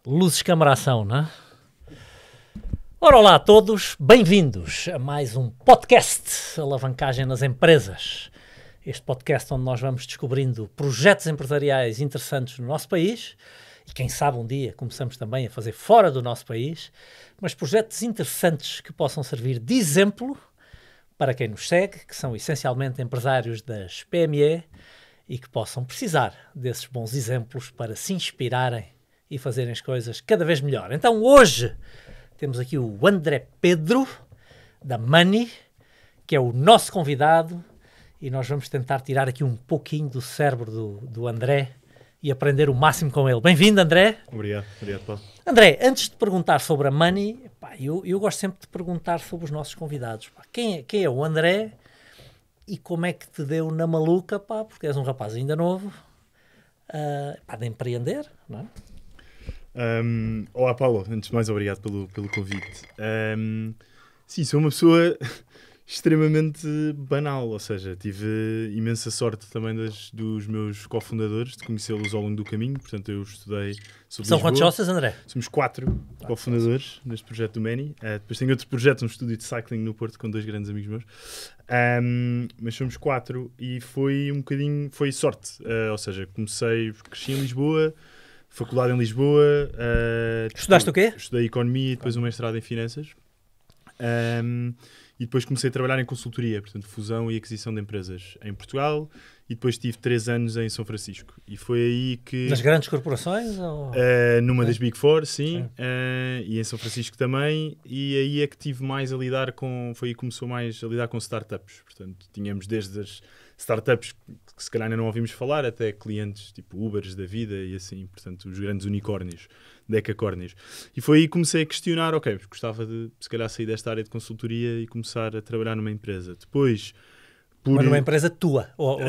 Luzes, câmara, ação, não é? Ora, olá a todos, bem-vindos a mais um podcast Alavancagem nas Empresas. Este podcast onde nós vamos descobrindo projetos empresariais interessantes no nosso país e quem sabe um dia começamos também a fazer fora do nosso país, mas projetos interessantes que possam servir de exemplo para quem nos segue, que são essencialmente empresários das PME e que possam precisar desses bons exemplos para se inspirarem e fazerem as coisas cada vez melhor. Então hoje temos aqui o André Pedro, da Money, que é o nosso convidado, e nós vamos tentar tirar aqui um pouquinho do cérebro do André e aprender o máximo com ele. Bem-vindo, André. Obrigado, Paulo. André, antes de perguntar sobre a Money, eu gosto sempre de perguntar sobre os nossos convidados. Quem é o André e como é que te deu na maluca, porque és um rapaz ainda novo, de empreender, não é? Olá, Paulo. Antes de mais, obrigado pelo convite. Sim, sou uma pessoa extremamente banal, ou seja, tive imensa sorte também dos meus cofundadores, de conhecê-los ao longo do caminho, portanto eu estudei sobre São Lisboa. quantos sócios, André? Somos 4 cofundadores neste projeto do Money. Depois tenho outro projeto, um estúdio de cycling no Porto com 2 grandes amigos meus. Mas somos 4 e foi um bocadinho, foi sorte, ou seja, cresci em Lisboa, faculdade em Lisboa. Estudaste o quê? Estudei Economia e depois um mestrado em Finanças. E depois comecei a trabalhar em consultoria, portanto, fusão e aquisição de empresas em Portugal. E depois tive 3 anos em São Francisco. E foi aí que... Nas grandes corporações? Ou... numa das Big Four, sim. E em São Francisco também. E aí é que tive mais a lidar com... Foi aí que começou mais a lidar com startups. Portanto, tínhamos desde as startups que se calhar ainda não ouvimos falar, até clientes tipo Ubers da vida e assim. Portanto, os grandes unicórnios, decacórnios. E foi aí que comecei a questionar, ok, gostava de se calhar sair desta área de consultoria e começar a trabalhar numa empresa. Depois... Mas numa empresa tua? Ao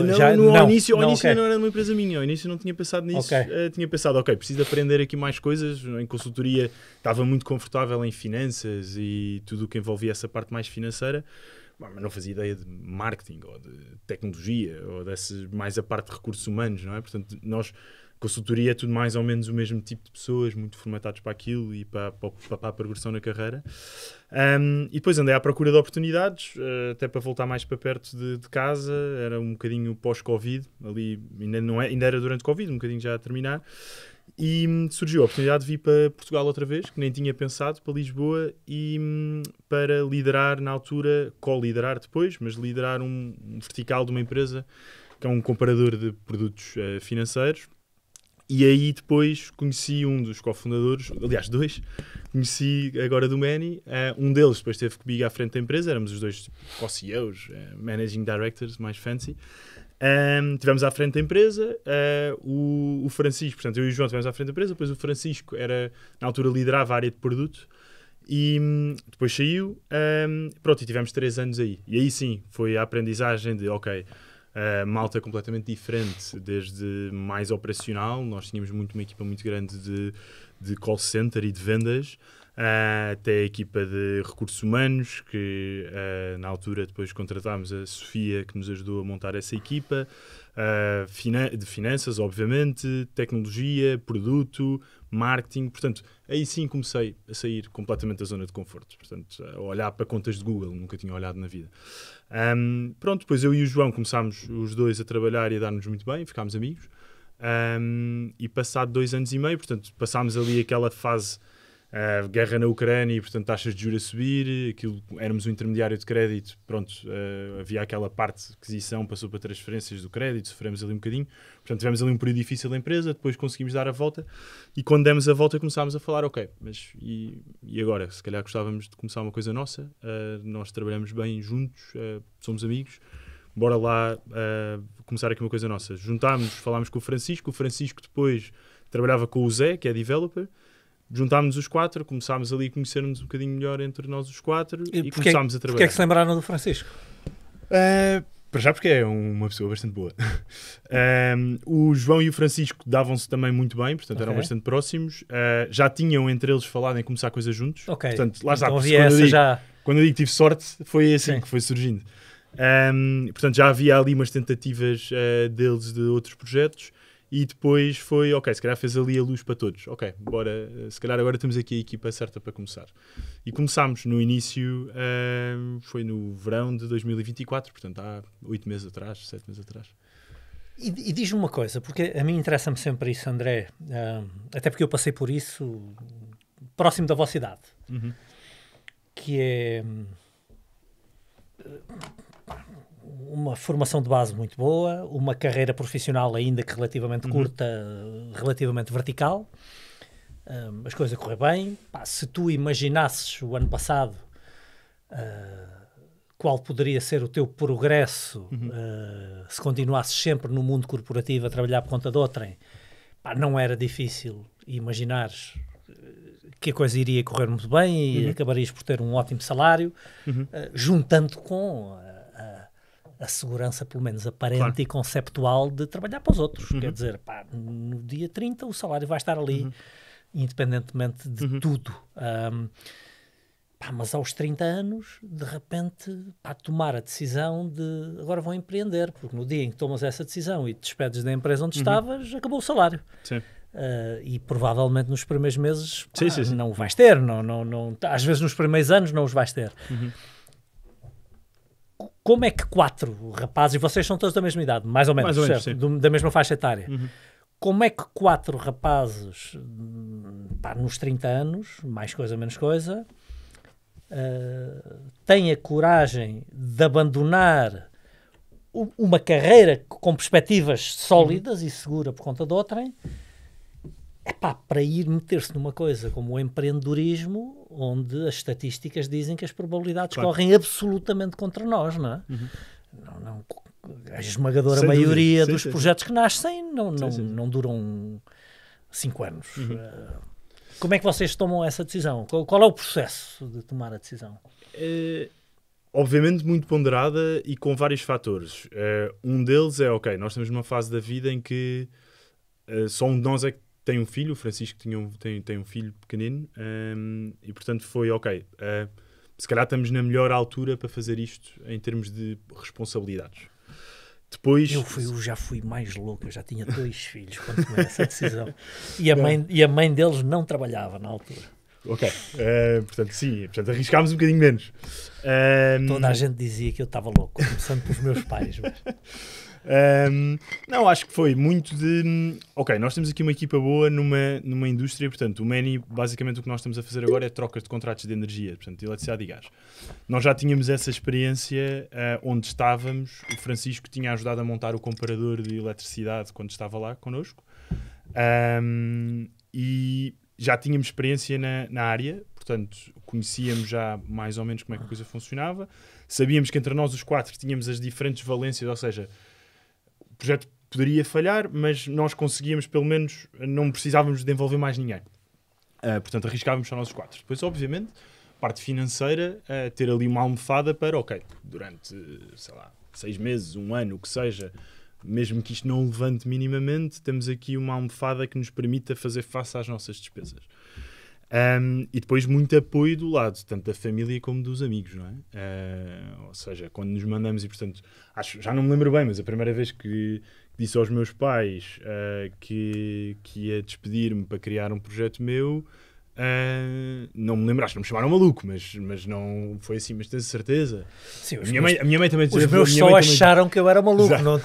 início okay. Não era uma empresa minha, ao início não tinha pensado nisso. Tinha pensado, preciso aprender aqui mais coisas. Em consultoria estava muito confortável em finanças e tudo o que envolvia essa parte mais financeira, mas não fazia ideia de marketing ou de tecnologia ou mais a parte de recursos humanos, não é? Portanto, consultoria é tudo mais ou menos o mesmo tipo de pessoas, muito formatados para aquilo e para a progressão na carreira. E depois andei à procura de oportunidades, até para voltar mais para perto de casa. Era um bocadinho pós-Covid, ali ainda era durante Covid, um bocadinho já a terminar. E surgiu a oportunidade de vir para Portugal outra vez, que nem tinha pensado, para Lisboa, e para liderar na altura, co-liderar depois, mas liderar um vertical de uma empresa que é um comparador de produtos financeiros. E aí depois conheci um dos cofundadores, aliás 2, conheci agora do Money. Um deles depois esteve comigo à frente da empresa, éramos os 2 co-CEOs, Managing Directors, mais fancy. Estivemos à frente da empresa, o Francisco, portanto eu e o João estivemos à frente da empresa, depois o Francisco na altura liderava a área de produto e depois saiu, pronto, e tivemos 3 anos aí. E aí sim, foi a aprendizagem de malta completamente diferente, desde mais operacional, nós tínhamos uma equipa muito grande de call center e de vendas, até a equipa de recursos humanos, que na altura depois contratámos a Sofia, que nos ajudou a montar essa equipa, de finanças, obviamente, tecnologia, produto, marketing. Portanto, aí sim comecei a sair completamente da zona de conforto, portanto, a olhar para contas de Google, nunca tinha olhado na vida. Pronto, depois eu e o João começámos os 2 a trabalhar e a dar-nos muito bem, ficámos amigos, e passado 2 anos e meio, portanto, passámos ali aquela fase, guerra na Ucrânia e, portanto, taxas de juros a subir, éramos um intermediário de crédito, pronto, havia aquela parte de aquisição, passou para transferências do crédito, sofremos ali um bocadinho, portanto, tivemos ali um período difícil da empresa, depois conseguimos dar a volta, e quando demos a volta começámos a falar, mas e agora? Se calhar gostávamos de começar uma coisa nossa, nós trabalhamos bem juntos, somos amigos, bora lá começar aqui uma coisa nossa. Juntámos, falámos com o Francisco depois trabalhava com o Zé, que é developer. Juntámos os 4, começámos ali a conhecer-nos um bocadinho melhor entre nós os 4 e começámos a trabalhar. Porquê é que se lembraram do Francisco? Para já porque é uma pessoa bastante boa. O João e o Francisco davam-se também muito bem, portanto eram bastante próximos. Já tinham entre eles falado em começar coisas juntos. Portanto, lá está. Então, quando eu digo que tive sorte, foi assim que foi surgindo. Portanto, já havia ali umas tentativas deles de outros projetos. E depois foi, ok, se calhar fez ali a luz para todos. Ok, bora, se calhar agora temos aqui a equipa certa para começar. E começámos no início, foi no verão de 2024, portanto há 8 meses atrás, 7 meses atrás. E diz-me uma coisa, porque a mim interessa-me sempre isso, André, até porque eu passei por isso próximo da vossa idade, que é uma formação de base muito boa, uma carreira profissional ainda que relativamente curta, relativamente vertical, as coisas a correr bem. Pá, se tu imaginasses o ano passado qual poderia ser o teu progresso se continuasses sempre no mundo corporativo a trabalhar por conta de outrem, pá, não era difícil imaginares que a coisa iria correr muito bem e acabarias por ter um ótimo salário, juntando com a segurança, pelo menos aparente e conceptual, de trabalhar para os outros. Quer dizer, pá, no dia 30 o salário vai estar ali, independentemente de tudo. Pá, mas aos 30 anos, de repente, pá, tomar a decisão de agora vou empreender, porque no dia em que tomas essa decisão e te despedes da empresa onde estavas, acabou o salário. Sim. E provavelmente nos primeiros meses pá, não o vais ter, não, às vezes nos primeiros anos não os vais ter. Como é que 4 rapazes, e vocês são todos da mesma idade, mais ou menos, certo? Da mesma faixa etária, como é que 4 rapazes pá, nos 30 anos, mais coisa, menos coisa, têm a coragem de abandonar uma carreira com perspectivas sólidas e segura por conta de outrem, epá, para ir meter-se numa coisa como o empreendedorismo, onde as estatísticas dizem que as probabilidades correm absolutamente contra nós, não é? A esmagadora maioria dos projetos que nascem não duram 5 anos. Como é que vocês tomam essa decisão? Qual é o processo de tomar a decisão? Obviamente muito ponderada e com vários fatores. Um deles é, ok, nós estamos numa fase da vida em que só um de nós é que tem um filho, o Francisco tem um filho pequenino, e portanto foi, ok, se calhar estamos na melhor altura para fazer isto em termos de responsabilidades. Depois... Eu já fui mais louco, eu já tinha 2 filhos quando tomei essa decisão. E a mãe deles não trabalhava na altura. Ok, portanto sim, portanto arriscámos um bocadinho menos. Toda a gente dizia que eu estava louco, começando pelos meus pais. Mas... não, acho que foi muito de... Ok, nós temos aqui uma equipa boa numa indústria, portanto, o Many, basicamente o que nós estamos a fazer agora é trocas de contratos de energia, portanto, de eletricidade e gás. Nós já tínhamos essa experiência onde estávamos, o Francisco tinha ajudado a montar o comparador de eletricidade quando estava lá connosco, e já tínhamos experiência na área, portanto, conhecíamos já mais ou menos como é que a coisa funcionava, sabíamos que entre nós os 4 tínhamos as diferentes valências, ou seja, o projeto poderia falhar, mas nós conseguíamos, pelo menos, não precisávamos de envolver mais ninguém. Portanto, arriscávamos só nós os 4. Depois, obviamente, parte financeira, ter ali uma almofada para, ok, durante, sei lá, 6 meses, 1 ano, o que seja, mesmo que isto não levante minimamente, temos aqui uma almofada que nos permita fazer face às nossas despesas. E depois muito apoio do lado, tanto da família como dos amigos, não é? Ou seja, quando nos mandamos, e portanto, já não me lembro bem, mas a primeira vez que disse aos meus pais que ia despedir-me para criar um projeto meu, não me lembro, acho que não me chamaram maluco, mas não foi assim, mas tens certeza? Sim, a minha mãe também... Os meus só acharam que eu era maluco, não,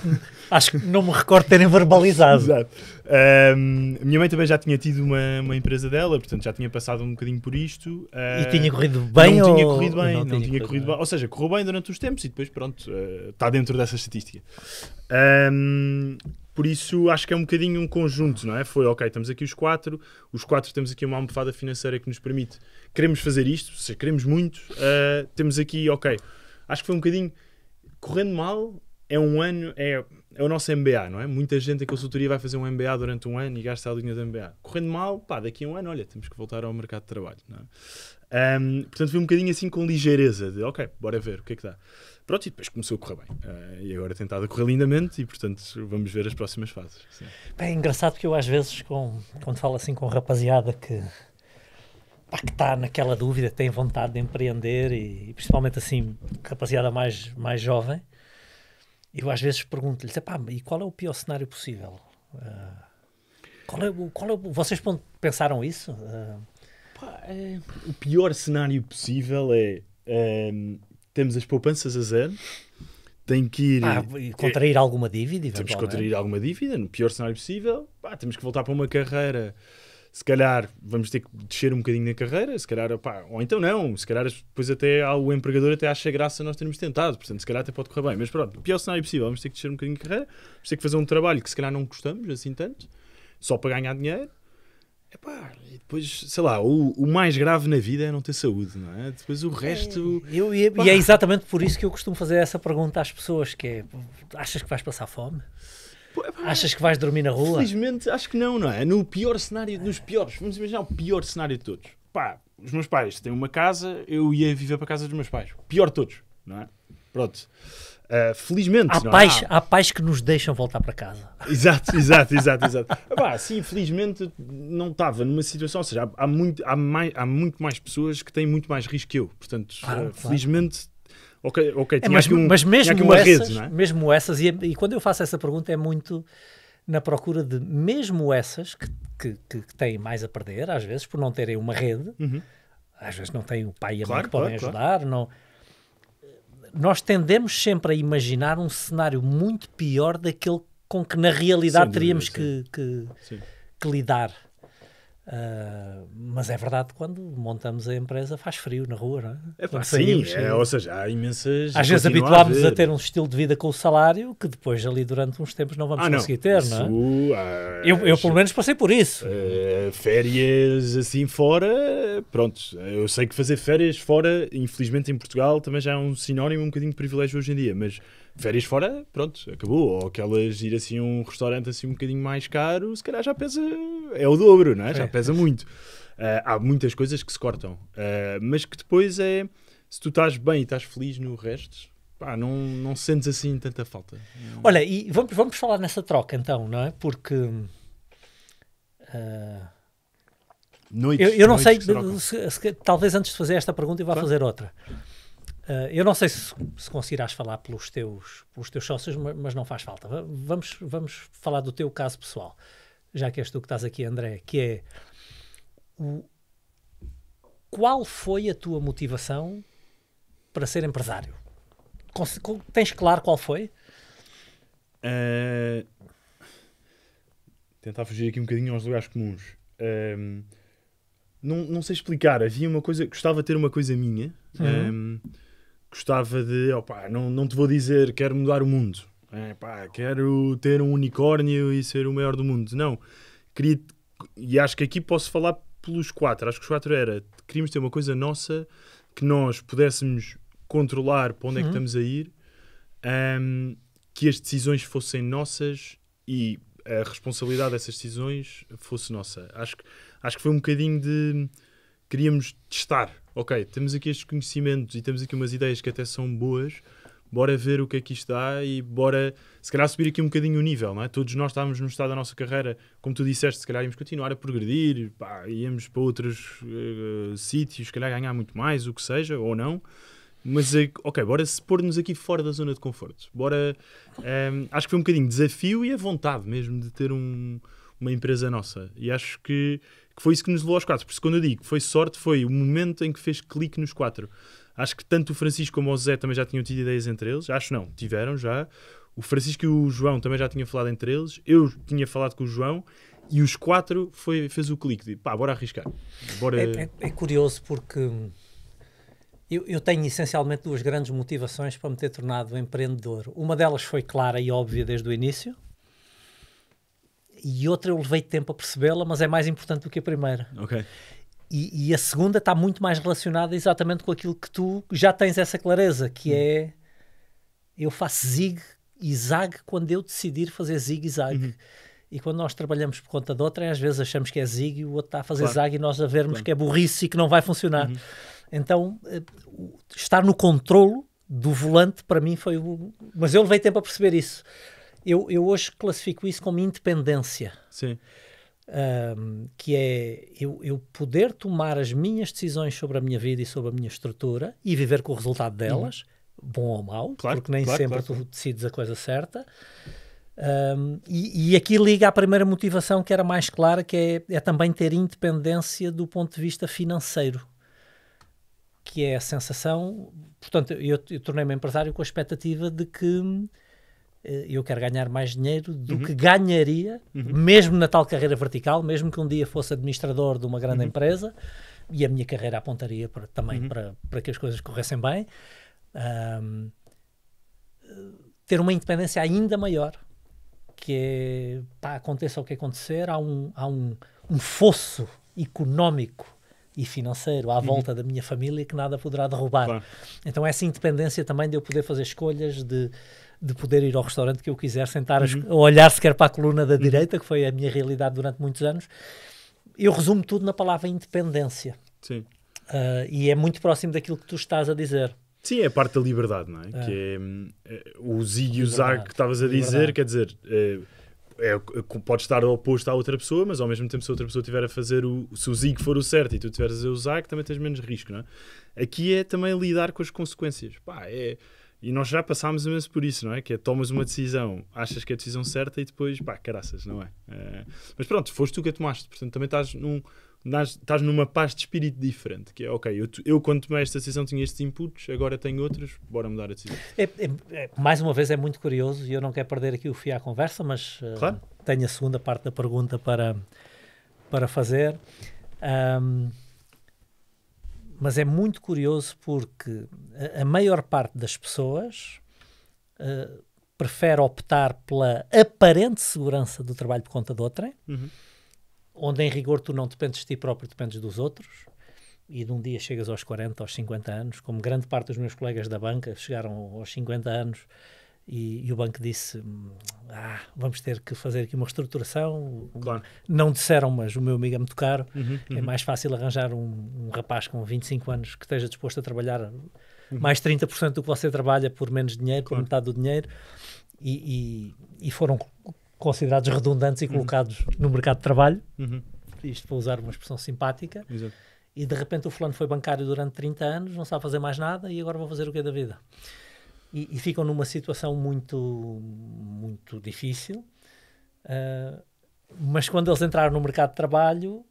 acho que não me recordo terem verbalizado. Exato. A minha mãe também já tinha tido uma empresa dela, portanto já tinha passado um bocadinho por isto. E tinha corrido bem? Não tinha corrido bem, não tinha corrido bem. Ou seja, correu bem durante os tempos e depois pronto, está dentro dessa estatística. Por isso, acho que é um bocadinho um conjunto, não é? Foi, ok, estamos aqui os 4 temos aqui uma almofada financeira que nos permite, queremos fazer isto, se queremos muito, temos aqui, ok, acho que foi um bocadinho, correndo mal, é um ano, é o nosso MBA, não é? Muita gente em consultoria vai fazer um MBA durante um ano e gasta a linha do MBA. Correndo mal, pá, daqui a um ano, olha, temos que voltar ao mercado de trabalho, não é? Portanto, foi um bocadinho assim com ligeireza, de, ok, bora ver o que é que dá. Pronto, e depois começou a correr bem. E agora tem estado a correr lindamente e, portanto, vamos ver as próximas fases. Sim. Bem, é engraçado que eu às vezes, quando falo assim com rapaziada que está naquela dúvida, tem vontade de empreender e principalmente assim, rapaziada mais jovem, eu às vezes pergunto-lhes, e qual é o pior cenário possível? Vocês pensaram isso? O pior cenário possível é temos as poupanças a zero, tem que ir... contrair alguma dívida, temos que contrair alguma dívida, no pior cenário possível. Temos que voltar para uma carreira, se calhar vamos ter que descer um bocadinho na carreira, se calhar, ou então não, se calhar depois até o empregador até acha graça nós termos tentado, portanto se calhar até pode correr bem, mas pronto, no pior cenário possível vamos ter que descer um bocadinho de carreira, vamos ter que fazer um trabalho que se calhar não gostamos assim tanto, só para ganhar dinheiro. E depois, sei lá, o mais grave na vida é não ter saúde, não é? Depois o resto... E é exatamente por isso que eu costumo fazer essa pergunta às pessoas, que é, achas que vais passar fome? Achas que vais dormir na rua? Felizmente, acho que não é? No pior cenário, nos piores, vamos imaginar o pior cenário de todos. Os meus pais têm uma casa, eu ia viver para a casa dos meus pais. Pior de todos, não é? Pronto. Felizmente, há pais que nos deixam voltar para casa. Exato. Sim, felizmente não estava numa situação, ou seja, há muito mais pessoas que têm muito mais risco que eu. Portanto, felizmente, ok, mas mesmo essas, rede, não é? Mesmo essas, e quando eu faço essa pergunta é muito na procura de, mesmo essas que têm mais a perder, às vezes, por não terem uma rede, às vezes não têm o pai e a mãe que podem ajudar, não... Nós tendemos sempre a imaginar um cenário muito pior daquele com que na realidade teríamos que lidar. Mas é verdade, quando montamos a empresa faz frio na rua, não é? Ou seja, há imensas... Às vezes habituámos a ter um estilo de vida com o salário que depois ali durante uns tempos não vamos conseguir ter, não é? Eu pelo menos passei por isso. Férias assim fora, pronto, eu sei que fazer férias fora, infelizmente em Portugal também já é um sinónimo um bocadinho de privilégio hoje em dia, mas férias fora, pronto, acabou. Ou aquelas ir assim a um restaurante assim um bocadinho mais caro, se calhar já pesa, é o dobro, não é? Já pesa muito. Há muitas coisas que se cortam, mas que depois se tu estás bem e estás feliz no resto, não sentes assim tanta falta. Olha, e vamos falar nessa troca então, não é? Porque eu não sei, talvez antes de fazer esta pergunta eu vá fazer outra. Eu não sei se conseguirás falar pelos teus sócios, mas não faz falta. Vamos falar do teu caso pessoal, já que és tu que estás aqui, André, que é qual foi a tua motivação para ser empresário? Tens claro qual foi? Tentar fugir aqui um bocadinho aos lugares comuns. Não sei explicar. Havia uma coisa, gostava de ter uma coisa minha. Gostava de, não te vou dizer quero mudar o mundo, quero ter um unicórnio e ser o maior do mundo, não, queria, e acho que aqui posso falar pelos quatro, acho que os quatro queríamos ter uma coisa nossa, que nós pudéssemos controlar para onde é que estamos a ir, que as decisões fossem nossas e a responsabilidade dessas decisões fosse nossa. Acho que foi um bocadinho de, queríamos testar. Ok, temos aqui estes conhecimentos e temos aqui umas ideias que até são boas, bora ver o que é que isto dá e bora, se calhar, subir aqui um bocadinho o nível, não é? Todos nós estávamos no estado da nossa carreira, como tu disseste, se calhar íamos continuar a progredir, íamos para outros sítios, se calhar ganhar muito mais, o que seja, ou não, mas, ok, bora se pôr-nos aqui fora da zona de conforto, bora, acho que foi um bocadinho de desafio e a vontade mesmo de ter uma empresa nossa, e acho que foi isso que nos levou aos quatro, porque quando eu digo que foi sorte, foi o momento em que fez clique nos quatro. Acho que tanto o Francisco como o José também já tinham tido ideias entre eles, acho não, tiveram já. O Francisco e o João também já tinham falado entre eles, eu tinha falado com o João, e os quatro fez o clique de, bora arriscar. Bora... É curioso porque eu tenho essencialmente duas grandes motivações para me ter tornado empreendedor. Uma delas foi clara e óbvia desde o início, e outra eu levei tempo a percebê-la, mas é mais importante do que a primeira. Ok. E a segunda está muito mais relacionada exatamente com aquilo que tu já tens essa clareza, que é, eu faço zig e zag quando eu decidir fazer zig e zag. E quando nós trabalhamos por conta de outra, às vezes achamos que é zig e o outro está a fazer zag e nós a vermos que é burrice e que não vai funcionar. Então, estar no controlo do volante, para mim, foi o... Mas eu levei tempo a perceber isso. Eu hoje classifico isso como independência. Sim. Que é eu poder tomar as minhas decisões sobre a minha vida e sobre a minha estrutura e viver com o resultado delas, bom ou mau, porque nem sempre tu decides a coisa certa. E aqui liga à primeira motivação, que era mais clara, que é também ter independência do ponto de vista financeiro, que é a sensação... Portanto, eu tornei-me empresário com a expectativa de que eu quero ganhar mais dinheiro do que ganharia, mesmo na tal carreira vertical, mesmo que um dia fosse administrador de uma grande empresa, e a minha carreira apontaria também para que as coisas corressem bem, ter uma independência ainda maior, que é, pá, aconteça o que acontecer, há um fosso económico e financeiro à volta da minha família que nada poderá derrubar. Claro. Então essa independência também de eu poder fazer escolhas, de poder ir ao restaurante que eu quiser, sentar a olhar sequer para a coluna da direita, que foi a minha realidade durante muitos anos. Eu resumo tudo na palavra independência. Sim. E é muito próximo daquilo que tu estás a dizer. Sim, é parte da liberdade, não é? Que é o zig e o zag que estavas a dizer, quer dizer... pode estar oposto à outra pessoa, mas ao mesmo tempo se a outra pessoa estiver a fazer se o zig for o certo e tu estiveres a fazer o zag, também tens menos risco, não é? Aqui é também lidar com as consequências. Pá, e nós já passámos imenso por isso, não é? Que é, tomas uma decisão, achas que é a decisão certa e depois, pá, caraças, não é? Mas pronto, foste tu que a tomaste, portanto também estás numa paz de espírito diferente, que é, ok, eu quando tomei esta decisão tinha estes inputs, agora tenho outros, bora mudar a decisão. Mais uma vez é muito curioso e eu não quero perder aqui o fio à conversa, mas claro. Tenho a segunda parte da pergunta para fazer. Mas é muito curioso porque a maior parte das pessoas prefere optar pela aparente segurança do trabalho por conta de outrem, onde em rigor tu não dependes de ti próprio, dependes dos outros, e de um dia chegas aos 40, aos 50 anos, como grande parte dos meus colegas da banca chegaram aos 50 anos, e o banco disse, vamos ter que fazer aqui uma reestruturação. Claro. Não disseram, mas o meu amigo é muito caro, é mais fácil arranjar um rapaz com 25 anos que esteja disposto a trabalhar mais 30% do que você trabalha por menos dinheiro, por metade do dinheiro, e foram considerados redundantes e colocados no mercado de trabalho, isto para usar uma expressão simpática. Exato. E de repente o fulano foi bancário durante 30 anos, não sabe fazer mais nada e agora vou fazer o que é da vida. E ficam numa situação muito, muito difícil, mas quando eles entraram no mercado de trabalho,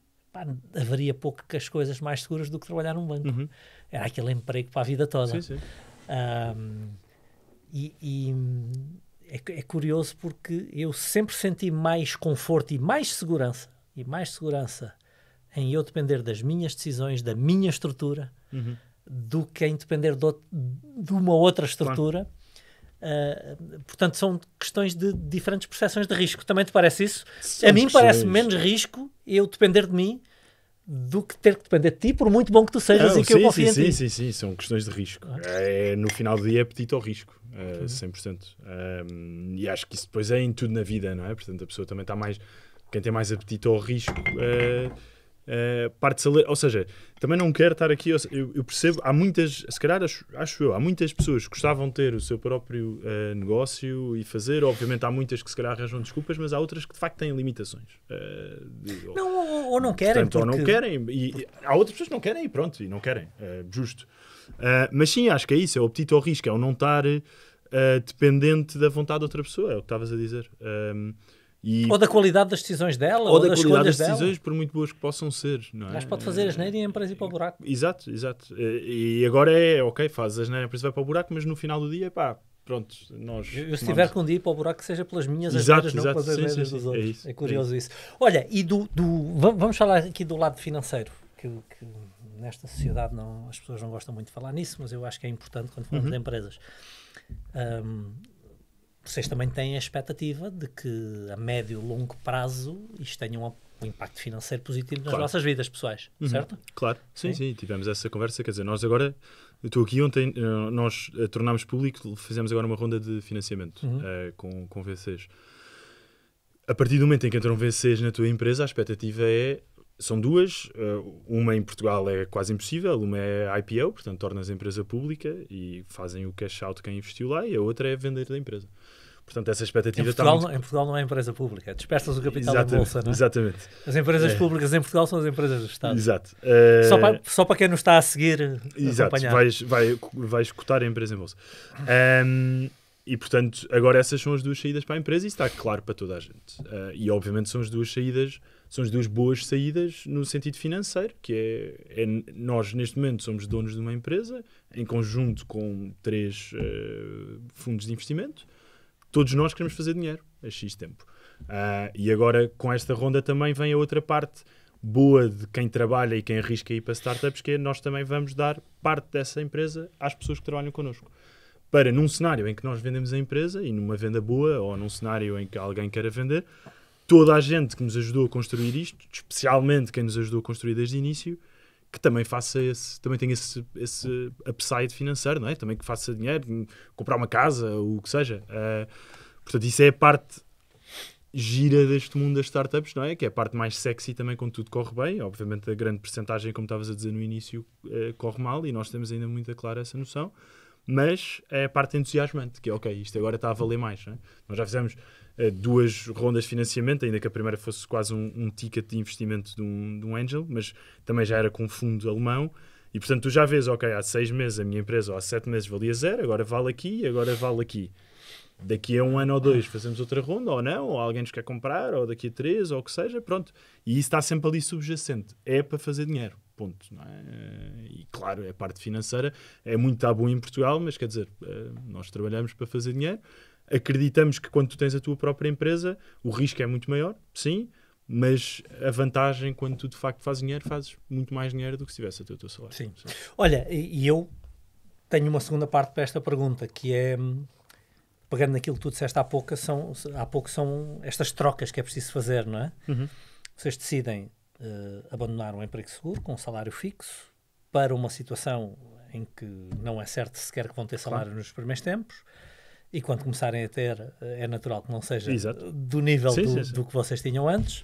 haveria poucas coisas mais seguras do que trabalhar num banco. Era aquele emprego para a vida toda. Sim. É curioso porque eu sempre senti mais conforto e mais segurança em eu depender das minhas decisões, da minha estrutura, do que em depender de uma outra estrutura. Claro. Portanto, são questões de diferentes percepções de risco. Também te parece isso? A mim parece menos risco eu depender de mim do que ter que depender de ti, por muito bom que tu sejas e que eu confie em ti. Sim, são questões de risco. No final do dia é apetite ao risco, 100%. E acho que isso depois é em tudo na vida, não é? Portanto, a pessoa também está mais... Quem tem mais apetite ao risco... parte ou seja, também não quero estar aqui, eu percebo, há muitas, se calhar acho eu, há muitas pessoas que gostavam de ter o seu próprio negócio e fazer, obviamente há muitas que se calhar arranjam desculpas, mas há outras que de facto têm limitações, ou não querem, portanto, ou não querem, e há outras pessoas que não querem e pronto, e não querem, justo, mas sim, acho que é isso, é o apetite ao risco, é o não estar dependente da vontade de outra pessoa, é o que estavas a dizer. Ou da qualidade das decisões dela, ou das escolhas das decisões, por muito boas que possam ser, não é? Mas pode fazer a asneira e a empresa ir para o buraco. Exato. E agora ok, fazes a asneira, a empresa vai para o buraco, mas no final do dia, pronto, nós... Eu se tiver que um dia ir para o buraco, seja pelas minhas asneiras, não pelas asneiras dos outros. É curioso isso. Olha, e vamos falar aqui do lado financeiro, que nesta sociedade as pessoas não gostam muito de falar nisso, mas eu acho que é importante quando falamos de empresas. Vocês também têm a expectativa de que a médio e longo prazo isto tenha um impacto financeiro positivo nas nossas vidas pessoais, certo? Claro, sim, tivemos essa conversa, quer dizer, nós agora, eu estou aqui ontem, nós tornámos público, fizemos agora uma ronda de financiamento com VCs. A partir do momento em que entram VCs na tua empresa, a expectativa são duas, uma em Portugal é quase impossível, uma é IPO, portanto tornas a empresa pública e fazem o cash out quem investiu lá, e a outra é vender da empresa. Portanto, essa expectativa em Portugal não é empresa pública, dispersas o capital da bolsa, não é? Exatamente. As empresas públicas em Portugal são as empresas do Estado. Exato. Só para quem não está a seguir, exato, acompanhar. Vais cotar a empresa em bolsa. E, portanto, agora essas são as duas saídas para a empresa e está claro para toda a gente. E, obviamente, são as duas boas saídas no sentido financeiro, que é nós, neste momento, somos donos de uma empresa, em conjunto com 3 fundos de investimento. Todos nós queremos fazer dinheiro a X tempo. E agora, com esta ronda, também vem a outra parte boa de quem trabalha e quem arrisca ir para startups, que é nós também vamos dar parte dessa empresa às pessoas que trabalham connosco. Para, num cenário em que nós vendemos a empresa, e numa venda boa, ou num cenário em que alguém queira vender, toda a gente que nos ajudou a construir isto, especialmente quem nos ajudou a construir desde o início, que também também tenha esse upside financeiro, não é? Também que faça dinheiro, comprar uma casa, ou o que seja. Portanto, isso é a parte gira deste mundo das startups, não é? Que é a parte mais sexy também quando tudo corre bem. Obviamente a grande percentagem, como estavas a dizer no início, corre mal, e nós temos ainda muito clara essa noção. Mas é a parte entusiasmante, que é ok, isto agora está a valer mais. Não é? Nós já fizemos 2 rondas de financiamento, ainda que a primeira fosse quase um ticket de investimento de um angel, mas também já era com fundo alemão. E portanto tu já vês, ok, há 6 meses a minha empresa, ou há 7 meses valia 0, agora vale aqui, agora vale aqui. Daqui a 1 ano ou 2 fazemos outra ronda, ou não, ou alguém nos quer comprar, ou daqui a 3, ou o que seja, pronto. E isso está sempre ali subjacente. É para fazer dinheiro. Ponto, não é? E claro, a parte financeira é muito tabu em Portugal, mas quer dizer, nós trabalhamos para fazer dinheiro. Acreditamos que quando tu tens a tua própria empresa, o risco é muito maior, sim, mas a vantagem quando tu de facto fazes dinheiro, fazes muito mais dinheiro do que se tivesse a ter o teu salário. Sim. Olha, e eu tenho uma segunda parte para esta pergunta, que é, pegando naquilo que tu disseste há pouco, são estas trocas que é preciso fazer, não é? Uhum. Vocês decidem abandonar um emprego seguro com um salário fixo para uma situação em que não é certo sequer que vão ter salário nos primeiros tempos, e quando começarem a ter é natural que não seja do nível do que vocês tinham antes,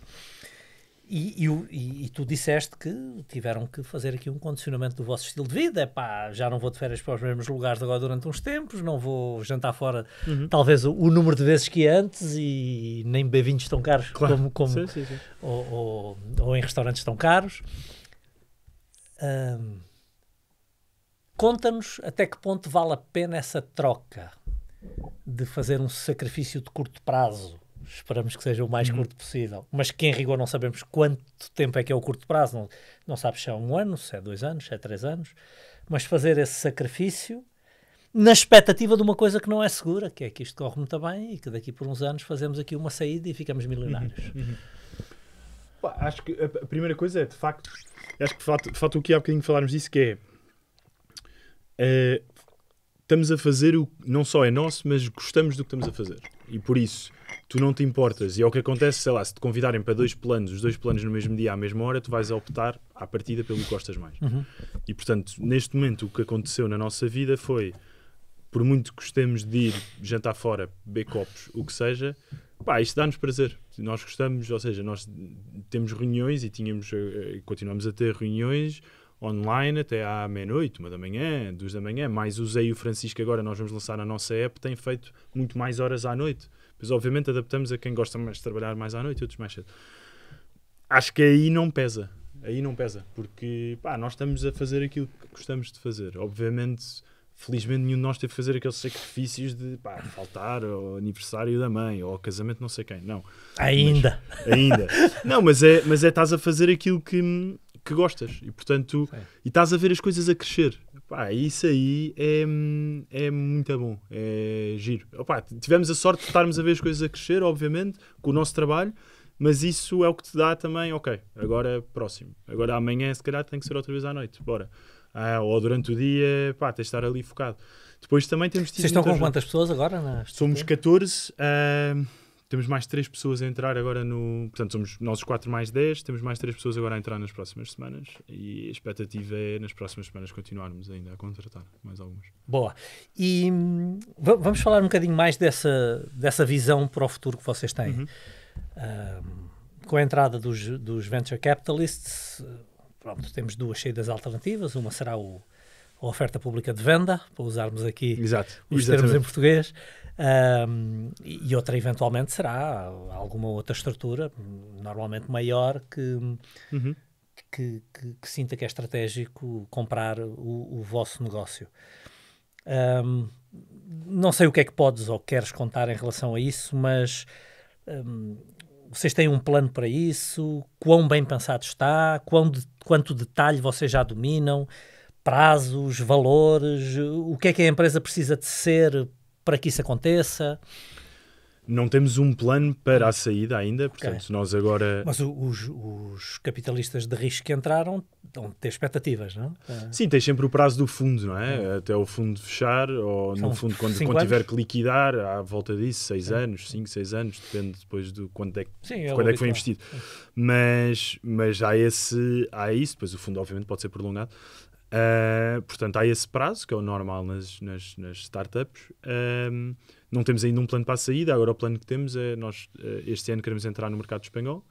e tu disseste que tiveram que fazer aqui um condicionamento do vosso estilo de vida. Já não vou de férias para os mesmos lugares agora durante uns tempos, não vou jantar fora talvez o número de vezes que antes, e nem beber vinhos tão caros como sim. Ou em restaurantes tão caros. Conta-nos até que ponto vale a pena essa troca de fazer um sacrifício de curto prazo. Esperamos que seja o mais curto possível, mas que em rigor não sabemos quanto tempo é que é o curto prazo, não sabes se é 1 ano, se é 2 anos, se é 3 anos, mas fazer esse sacrifício na expectativa de uma coisa que não é segura, que é que isto corre muito bem e que daqui por uns anos fazemos aqui uma saída e ficamos milionários. Acho que a primeira coisa é, de facto, acho que de facto o que há bocadinho falarmos disso, que é estamos a fazer o não só é nosso, mas gostamos do que estamos a fazer. E por isso, tu não te importas. E é o que acontece, sei lá, se te convidarem para 2 planos, os 2 planos no mesmo dia, à mesma hora, tu vais optar à partida pelo que gostas mais. E portanto, neste momento, o que aconteceu na nossa vida foi, por muito que gostemos de ir jantar fora, beber copos, o que seja, isto dá-nos prazer. Nós gostamos, ou seja, nós temos reuniões e continuamos a ter reuniões online até à meia-noite, 1 da manhã, 2 da manhã, mais o Zé e o Francisco, agora nós vamos lançar a nossa app, têm feito muito mais horas à noite. Pois obviamente adaptamos a quem gosta mais de trabalhar mais à noite e outros mais cedo. Acho que aí não pesa, porque nós estamos a fazer aquilo que gostamos de fazer. Obviamente, felizmente nenhum de nós teve que fazer aqueles sacrifícios de faltar ao aniversário da mãe ou ao casamento não sei quem, não. Ainda. Não, mas estás a fazer aquilo que gostas e portanto e estás a ver as coisas a crescer. Isso aí é muito bom, é giro. Tivemos a sorte de estarmos a ver as coisas a crescer, obviamente, com o nosso trabalho, mas isso é o que te dá também, ok, agora próximo, agora amanhã se calhar tem que ser outra vez à noite, bora. Ou durante o dia, tens de estar ali focado. Depois também temos tido. Vocês estão com quantas pessoas agora? Somos 14, temos mais 3 pessoas a entrar agora Portanto, somos nós os 4 mais 10, temos mais 3 pessoas agora a entrar nas próximas semanas e a expectativa é nas próximas semanas continuarmos ainda a contratar mais algumas. Boa. E vamos falar um bocadinho mais dessa visão para o futuro que vocês têm. Com a entrada dos Venture Capitalists, pronto, temos 2 saídas alternativas. Uma será a oferta pública de venda, para usarmos aqui os termos em português. E outra eventualmente será alguma outra estrutura, normalmente maior, que sinta que é estratégico comprar o vosso negócio. Não sei o que é que podes ou queres contar em relação a isso, mas vocês têm um plano para isso? Quão bem pensado está? Quanto detalhe vocês já dominam? Prazos, valores? O que é que a empresa precisa de ser para que isso aconteça? Não temos um plano para a saída ainda, portanto, nós agora... Mas os capitalistas de risco que entraram vão ter expectativas, não? Sim, tens sempre o prazo do fundo, não é? Até o fundo fechar, ou no fundo, quando tiver que liquidar, à volta disso, 6 anos, 5, 6 anos, depende depois de quando é que foi investido. Mas há isso, depois o fundo obviamente pode ser prolongado. Portanto, há esse prazo, que é o normal nas startups. Não temos ainda um plano para a saída. Agora o plano que temos é nós este ano queremos entrar no mercado espanhol.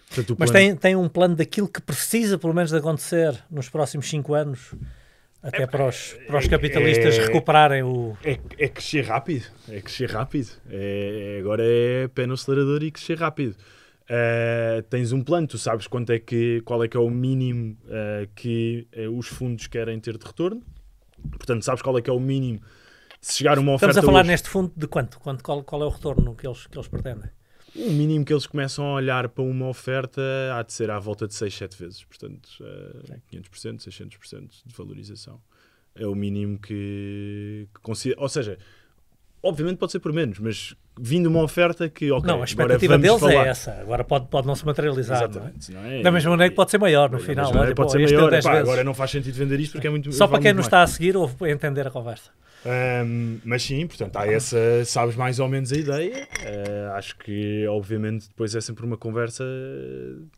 Portanto, mas tem um plano daquilo que precisa pelo menos de acontecer nos próximos 5 anos, até para os capitalistas recuperarem o... É crescer rápido. Agora é pé no acelerador e crescer rápido. Tens um plano, tu sabes qual é que é o mínimo que os fundos querem ter de retorno. Portanto, sabes qual é que é o mínimo. Se chegar uma oferta... Estamos a falar neste fundo de quanto? Qual é o retorno que eles pretendem? O mínimo que eles começam a olhar para uma oferta há de ser à volta de 6, 7 vezes. Portanto, 500%, 600% de valorização. É o mínimo que considera. Ou seja, obviamente pode ser por menos, mas vindo uma oferta que, não, a expectativa deles é essa. Agora pode não se materializar. Exatamente. Não é? Da mesma maneira que pode ser maior no final. Pode ser maior. Agora não faz sentido vender isto porque é muito... Só para quem nos está a seguir ou entender a conversa. Mas sim, portanto, sabes mais ou menos a ideia. Acho que, obviamente, depois é sempre uma conversa.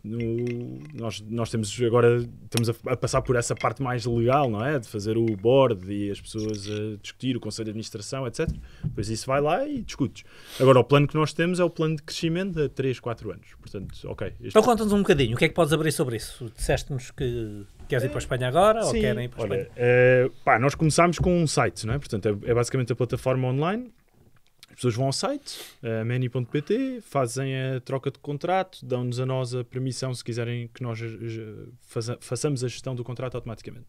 Nós temos agora, estamos a passar por essa parte mais legal, não é? De fazer o board e as pessoas a discutir, o conselho de administração, etc. Depois isso vai lá e discutes. Agora, o plano que nós temos é o plano de crescimento a 3, 4 anos. Portanto, ok. Então conta-nos um bocadinho, o que é que podes abrir sobre isso? Disseste-nos que queres ir para a Espanha agora? Sim, ou querem ir para a Espanha? Nós começámos com um site, não é? Portanto, é basicamente a plataforma online. As pessoas vão ao site, many.pt, fazem a troca de contrato, dão-nos a nós a permissão, se quiserem, que nós façamos a gestão do contrato automaticamente.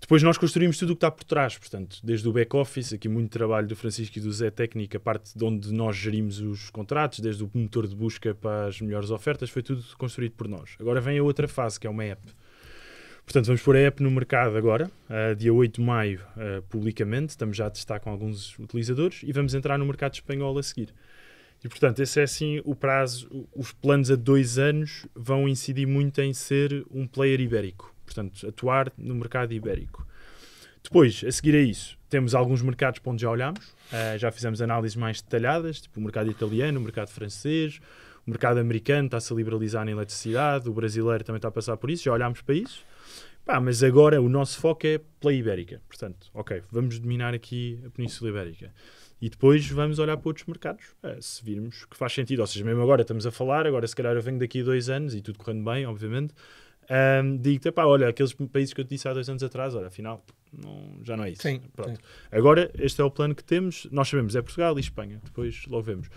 Depois nós construímos tudo o que está por trás, portanto, desde o back-office, aqui muito trabalho do Francisco e do Zé Técnica, a parte de onde nós gerimos os contratos, desde o motor de busca para as melhores ofertas, foi tudo construído por nós. Agora vem a outra fase, que é uma app. Portanto, vamos pôr a app no mercado agora, dia 8 de maio, publicamente. Estamos já a testar com alguns utilizadores e vamos entrar no mercado espanhol a seguir. E, portanto, esse é assim o prazo. Os planos a 2 anos vão incidir muito em ser um player ibérico. Portanto, atuar no mercado ibérico. Depois, a seguir a isso, temos alguns mercados para onde já olhamos. Já fizemos análises mais detalhadas, tipo o mercado italiano, o mercado francês, o mercado americano está-se a liberalizar na eletricidade, o brasileiro também está a passar por isso, já olhámos para isso. Mas agora o nosso foco é pela Ibérica. Portanto, ok, vamos dominar aqui a Península Ibérica. E depois vamos olhar para outros mercados, se virmos que faz sentido. Ou seja, mesmo agora estamos a falar, agora se calhar eu venho daqui a 2 anos e tudo correndo bem, obviamente, digo-te, olha, aqueles países que eu te disse há 2 anos atrás, olha, afinal, já não é isso. Sim, pronto. sim. Agora, este é o plano que temos. Nós sabemos, é Portugal e Espanha. Depois logo vemos.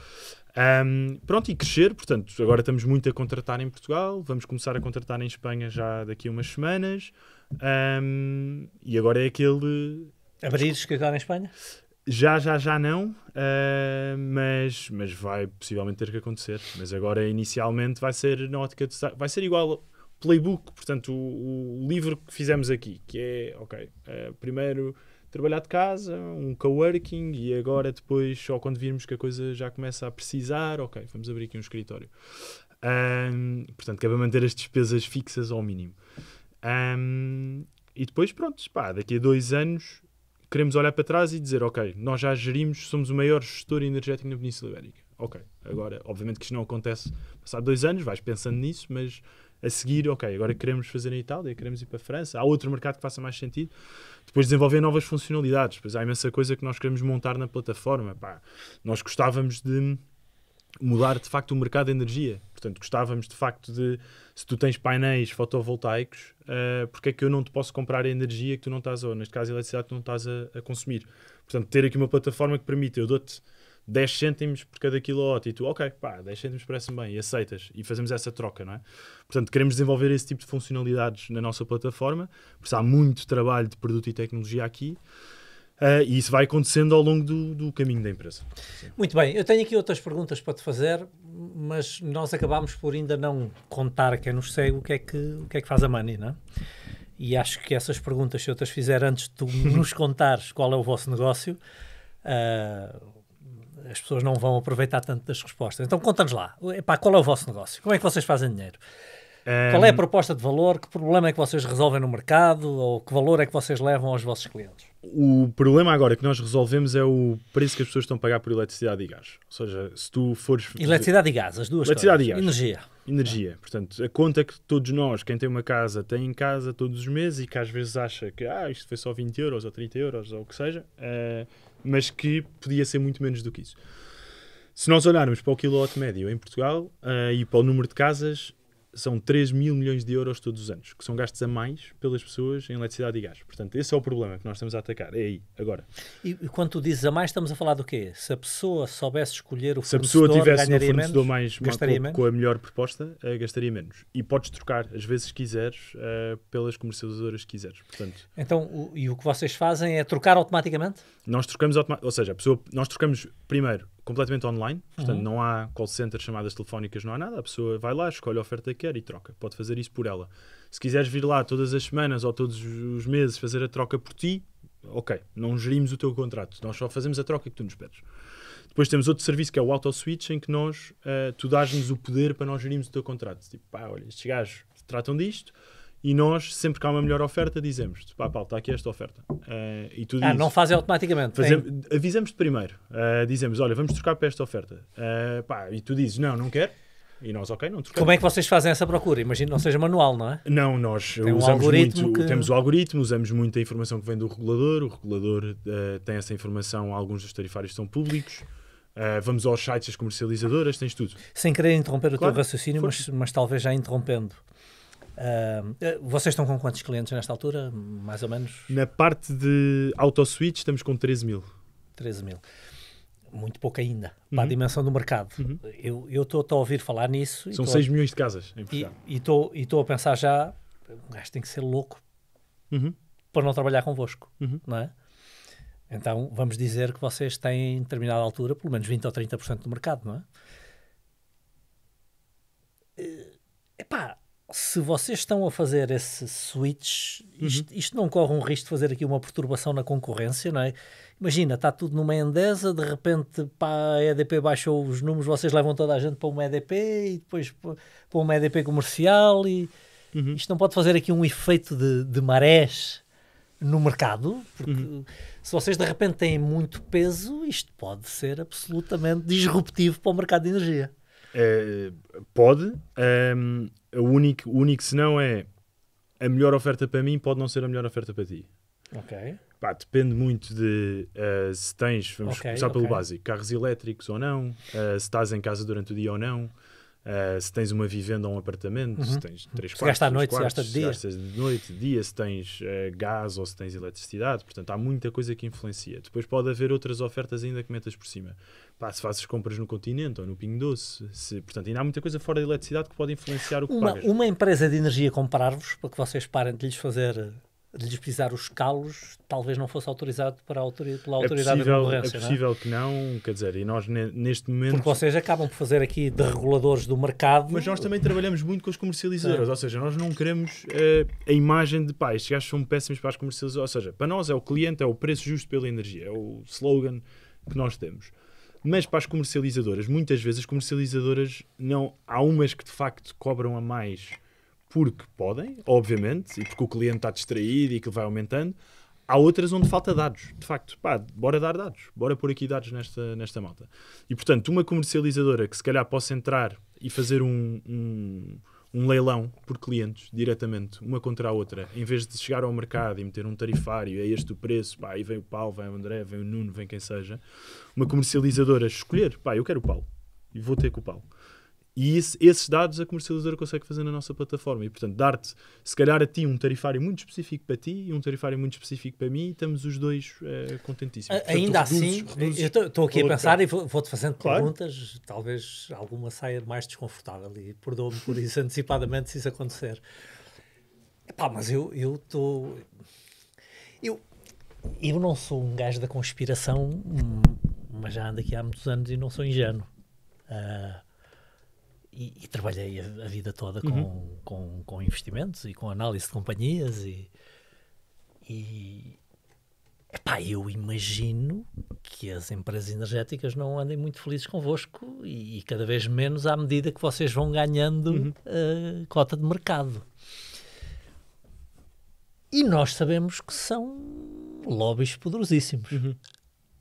Pronto, e crescer, portanto, agora estamos muito a contratar em Portugal, vamos começar a contratar em Espanha já daqui a umas semanas, e agora é aquele... Abrir escritório em Espanha? Já não, mas vai possivelmente ter que acontecer. Mas agora, inicialmente, vai ser na ótica de... Vai ser igual ao playbook, portanto, o livro que fizemos aqui, que é, ok, primeiro... trabalhar de casa, um coworking e agora depois, só quando virmos que a coisa já começa a precisar, ok, vamos abrir aqui um escritório. Portanto, que é para manter as despesas fixas ao mínimo. E depois, pronto, daqui a 2 anos queremos olhar para trás e dizer, ok, nós já gerimos, somos o maior gestor energético na Península Ibérica. Ok, agora, obviamente que isto não acontece passado 2 anos, vais pensando nisso, mas a seguir, ok, agora queremos fazer em Itália, queremos ir para a França, há outro mercado que faça mais sentido. Depois desenvolver novas funcionalidades, depois há imensa coisa que nós queremos montar na plataforma. Nós gostávamos de mudar de facto o mercado de energia, portanto gostávamos de facto de, se tu tens painéis fotovoltaicos, porque é que eu não te posso comprar a energia que tu não estás, ou neste caso a eletricidade que tu não estás a consumir. Portanto, ter aqui uma plataforma que permite, eu dou-te 10 cêntimos por cada quilowatt e tu, ok, 10 cêntimos parece-me bem e aceitas e fazemos essa troca, não é? Portanto, queremos desenvolver esse tipo de funcionalidades na nossa plataforma, por isso há muito trabalho de produto e tecnologia aqui. E isso vai acontecendo ao longo do caminho da empresa. Sim. Muito bem, eu tenho aqui outras perguntas para te fazer, mas nós acabámos por ainda não contar a quem nos segue o que é que faz a Money, não é? E acho que essas perguntas, se eu te as fizer antes de tu nos contares qual é o vosso negócio, as pessoas não vão aproveitar tanto das respostas. Então conta-nos lá, qual é o vosso negócio? Como é que vocês fazem dinheiro? Qual é a proposta de valor? Que problema é que vocês resolvem no mercado? Ou que valor é que vocês levam aos vossos clientes? O problema agora que nós resolvemos é o preço que as pessoas estão a pagar por eletricidade e gás. Ou seja, se tu fores... Eletricidade e gás, as duas coisas. Eletricidade e gás. Energia. Energia. Portanto, a conta que todos nós, quem tem uma casa, tem em casa todos os meses e que às vezes acha que isto foi só 20 euros ou 30 euros ou o que seja, mas que podia ser muito menos do que isso. Se nós olharmos para o quilowatt médio em Portugal e para o número de casas, são 3 mil milhões de euros todos os anos, que são gastos a mais pelas pessoas em eletricidade e gás. Portanto, esse é o problema que nós estamos a atacar. É aí, agora. E quando tu dizes a mais, estamos a falar do quê? Se a pessoa soubesse escolher o fornecedor, se a pessoa tivesse no fornecedor menos, com a melhor proposta, gastaria menos. E podes trocar, às vezes, se quiseres, pelas comercializadoras que quiseres. Portanto, então, o que vocês fazem é trocar automaticamente? Nós trocamos ou seja, nós trocamos primeiro completamente online, portanto não há call center, chamadas telefónicas, não há nada, a pessoa vai lá, escolhe a oferta que quer e troca, pode fazer isso por ela. Se quiseres vir lá todas as semanas ou todos os meses fazer a troca por ti, ok, não gerimos o teu contrato, nós só fazemos a troca que tu nos pedes. Depois temos outro serviço que é o auto-switch, em que tu dás-nos o poder para nós gerirmos o teu contrato. Tipo, olha, estes gajos tratam disto, e nós, sempre que há uma melhor oferta, dizemos, Paulo, está aqui esta oferta. E tu dizes, não fazem automaticamente? Avisamos-te primeiro. Dizemos, olha, vamos trocar para esta oferta. E tu dizes, não quero. E nós, ok, não trocamos. Como é que vocês fazem essa procura? Imagino que não seja manual, não é? Não, nós usamos temos o algoritmo, usamos muita informação que vem do regulador. O regulador tem essa informação, alguns dos tarifários são públicos. Vamos aos sites das comercializadoras, tens tudo. Sem querer interromper o teu raciocínio, mas talvez já interrompendo. Vocês estão com quantos clientes nesta altura, mais ou menos? Na parte de auto-switch estamos com 13 mil. 13 mil. Muito pouco ainda, para a dimensão do mercado. Eu estou a ouvir falar nisso. São 6 milhões de casas em Portugal. E estou a pensar já, o gajo tem que ser louco para não trabalhar convosco, não é? Então vamos dizer que vocês têm, em determinada altura, pelo menos 20 ou 30% do mercado, não é? Se vocês estão a fazer esse switch, isto não corre um risco de fazer aqui uma perturbação na concorrência, não é? Imagina, está tudo numa Endesa, de repente a EDP baixou os números, vocês levam toda a gente para uma EDP e depois para uma EDP comercial e isto não pode fazer aqui um efeito de marés no mercado? Porque se vocês de repente têm muito peso, isto pode ser absolutamente disruptivo para o mercado de energia. Pode. O único senão é a melhor oferta para mim pode não ser a melhor oferta para ti. Ok. Depende muito de se tens, vamos começar pelo básico, carros elétricos ou não, se estás em casa durante o dia ou não, se tens uma vivenda ou um apartamento, se tens 3 quartos, se gasta à noite, quartos, se gasta de dia. Se gastas de noite, de dia, se tens gás ou se tens eletricidade, portanto há muita coisa que influencia. Depois pode haver outras ofertas ainda que metas por cima. Se fazes compras no Continente ou no Pingo Doce, portanto ainda há muita coisa fora da eletricidade que pode influenciar o que pagas. Uma empresa de energia comprar-vos para que vocês parem de lhes pisar os calos, talvez não fosse autorizado pela autoridade da concorrência. É possível que não, quer dizer, e nós neste momento... Porque vocês acabam por fazer aqui de reguladores do mercado. Mas nós também trabalhamos muito com as comercializadoras, ou seja, nós não queremos a imagem de estes gajos são péssimos para as comercializadoras, ou seja, para nós é o cliente, é o preço justo pela energia, é o slogan que nós temos. Mas para as comercializadoras, muitas vezes as comercializadoras não... Há umas que de facto cobram a mais porque podem, obviamente, e porque o cliente está distraído e que vai aumentando. Há outras onde falta dados. De facto, bora dar dados. Bora pôr aqui dados nesta malta. E, portanto, uma comercializadora que se calhar possa entrar e fazer um leilão por clientes, diretamente, uma contra a outra, em vez de chegar ao mercado e meter um tarifário, é este o preço, aí vem o Paulo, vem o André, vem o Nuno, vem quem seja. Uma comercializadora escolher, eu quero o Paulo e vou ter com o Paulo. E esses dados a comercializadora consegue fazer na nossa plataforma. E, portanto, dar-te, se calhar a ti, um tarifário muito específico para ti e um tarifário muito específico para mim, e estamos os dois contentíssimos. Portanto, ainda assim, eu estou aqui a pensar e vou-te fazendo perguntas, talvez alguma saia mais desconfortável, e perdoa-me por isso antecipadamente se isso acontecer. Mas eu estou... eu não sou um gajo da conspiração, mas já ando aqui há muitos anos e não sou ingênuo. E trabalhei a vida toda com investimentos e com análise de companhias epá, eu imagino que as empresas energéticas não andem muito felizes convosco e cada vez menos à medida que vocês vão ganhando cota de mercado. E nós sabemos que são lobbies poderosíssimos.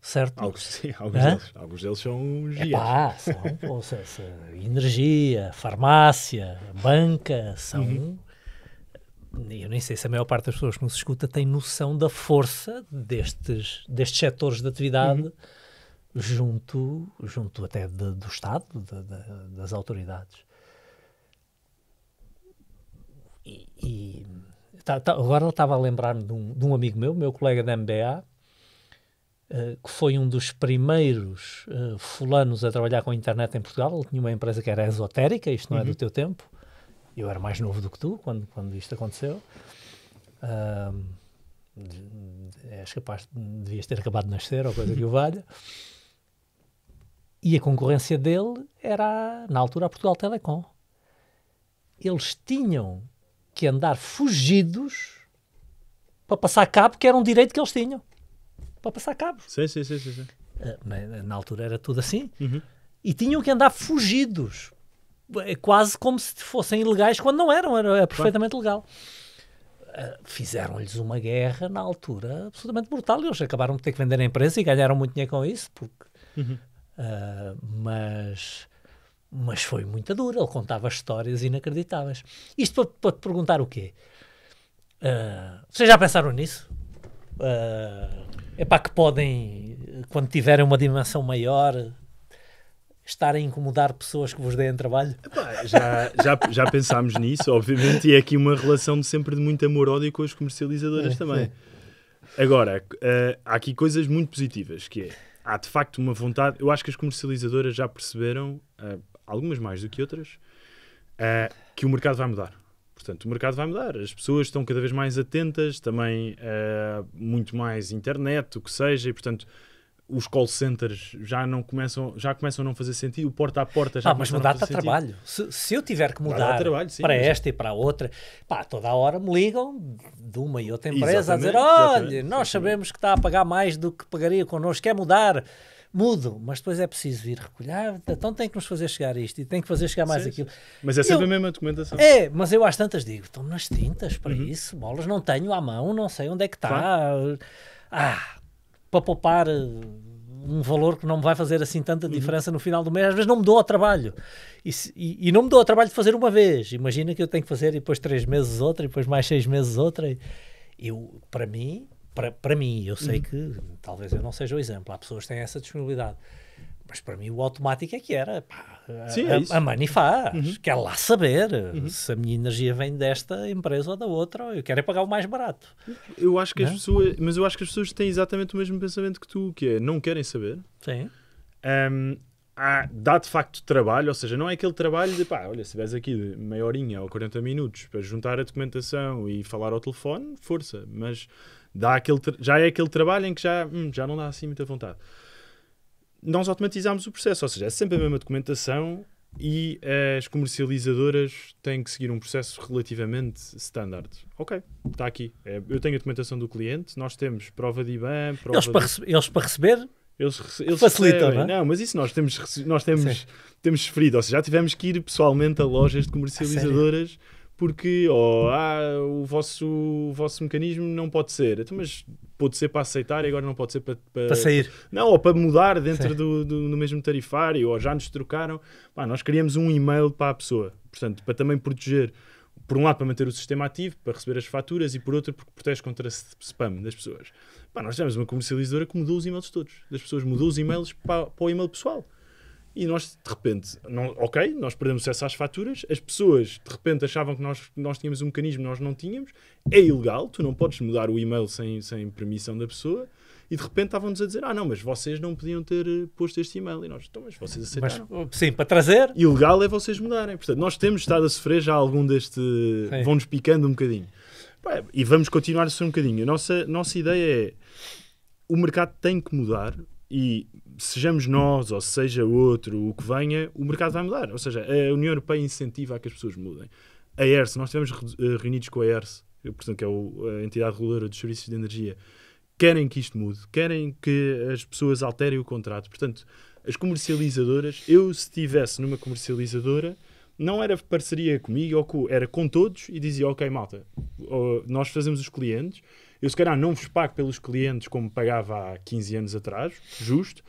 Certo? Alguns deles são gigantes. Epá, são energia, farmácia, banca, são... Eu nem sei se a maior parte das pessoas que nos escuta tem noção da força destes setores de atividade junto até do Estado, das autoridades. Agora eu estava a lembrar-me de um amigo meu colega da MBA, que foi um dos primeiros fulanos a trabalhar com a internet em Portugal. Ele tinha uma empresa que era esotérica, isto não é do teu tempo. Eu era mais novo do que tu quando isto aconteceu. És capaz, devias ter acabado de nascer ou coisa que o valha. E a concorrência dele era, na altura, a Portugal Telecom. Eles tinham que andar fugidos para passar cabo, que era um direito que eles tinham. Para passar cabo. Sim. Na altura era tudo assim. E tinham que andar fugidos. Quase como se fossem ilegais quando não eram. Era perfeitamente legal. Fizeram-lhes uma guerra na altura absolutamente brutal. Eles acabaram de ter que vender a empresa e ganharam muito dinheiro com isso. Mas foi muito duro. Ele contava histórias inacreditáveis. Isto para te perguntar o quê? Vocês já pensaram nisso? Que podem, quando tiverem uma dimensão maior, estar a incomodar pessoas que vos deem trabalho? Epá, já pensámos nisso, obviamente, e é aqui uma relação sempre de muito amor-ódio com as comercializadoras também. Agora, há aqui coisas muito positivas, que há de facto uma vontade. Eu acho que as comercializadoras já perceberam, algumas mais do que outras, que o mercado vai mudar. Portanto, o mercado vai mudar. As pessoas estão cada vez mais atentas, também muito mais internet, o que seja, e portanto os call centers já começam a não fazer sentido, o porta a porta já mas mudar para trabalho. Se eu tiver que mudar trabalho, sim, para esta e para a outra, toda a hora me ligam de uma e outra empresa a dizer, olha, nós sabemos que está a pagar mais do que pagaria connosco, quer mudar, mudo, mas depois é preciso vir recolher, então tem que nos fazer chegar isto e tem que fazer chegar mais aquilo. Mas é sempre a mesma documentação. Mas eu às tantas digo, estão nas tintas para isso, bolas não tenho à mão, não sei onde é que está. Para poupar um valor que não me vai fazer assim tanta diferença no final do mês, às vezes não me dou ao trabalho. E não me dou ao trabalho de fazer uma vez. Imagina que eu tenho que fazer e depois 3 meses outra, e depois mais 6 meses outra. Para mim, eu sei que talvez eu não seja o exemplo, há pessoas que têm essa disponibilidade, mas para mim o automático é que era a Money faz, quer lá saber se a minha energia vem desta empresa ou da outra, eu quero é pagar o mais barato. Eu acho que as pessoas têm exatamente o mesmo pensamento que tu, que é, não querem saber. Sim. Dá de facto trabalho, ou seja, não é aquele trabalho de olha, se estiveres aqui de meia horinha ou 40 minutos para juntar a documentação e falar ao telefone, força, mas já é aquele trabalho em que já não dá assim muita vontade. Nós automatizámos o processo, ou seja, é sempre a mesma documentação e as comercializadoras têm que seguir um processo relativamente standard. Ok, está aqui. Eu tenho a documentação do cliente, nós temos prova de IBAN, Eles para receber... Eles facilitam, recebem, não é? Mas isso nós temos sofrido, ou seja, já tivemos que ir pessoalmente a lojas de comercializadoras porque o vosso mecanismo não pode ser. Então, mas pode ser para aceitar e agora não pode ser para sair. Não, ou para mudar dentro do mesmo tarifário, ou já nos trocaram. Nós queríamos um e-mail para a pessoa. Portanto, para também proteger, por um lado, para manter o sistema ativo, para receber as faturas, e por outro, porque protege contra spam das pessoas. Nós tivemos uma comercializadora que mudou os e-mails todos. Das pessoas mudou os e-mails para o e-mail pessoal. E nós, de repente, nós perdemos acesso às faturas, as pessoas, de repente, achavam que nós tínhamos um mecanismo, nós não tínhamos, é ilegal, tu não podes mudar o e-mail sem permissão da pessoa, e de repente estavam-nos a dizer, não, mas vocês não podiam ter posto este e-mail, e nós, mas vocês aceitaram. Sim, para trazer. Ilegal é vocês mudarem. Portanto, nós temos estado a sofrer já algum vão-nos picando um bocadinho. E vamos continuar a ser um bocadinho. A nossa ideia é, o mercado tem que mudar e sejamos nós ou seja outro, o que venha, o mercado vai mudar. Ou seja, a União Europeia incentiva a que as pessoas mudem. A ERSE, nós estivemos reunidos com a ERSE, portanto, que é a entidade reguladora dos serviços de energia, querem que isto mude, querem que as pessoas alterem o contrato. Portanto, as comercializadoras, eu se estivesse numa comercializadora, não era parceria comigo, era com todos e dizia, ok, malta, nós fazemos os clientes, eu se calhar não vos pago pelos clientes como pagava há 15 anos atrás, justo,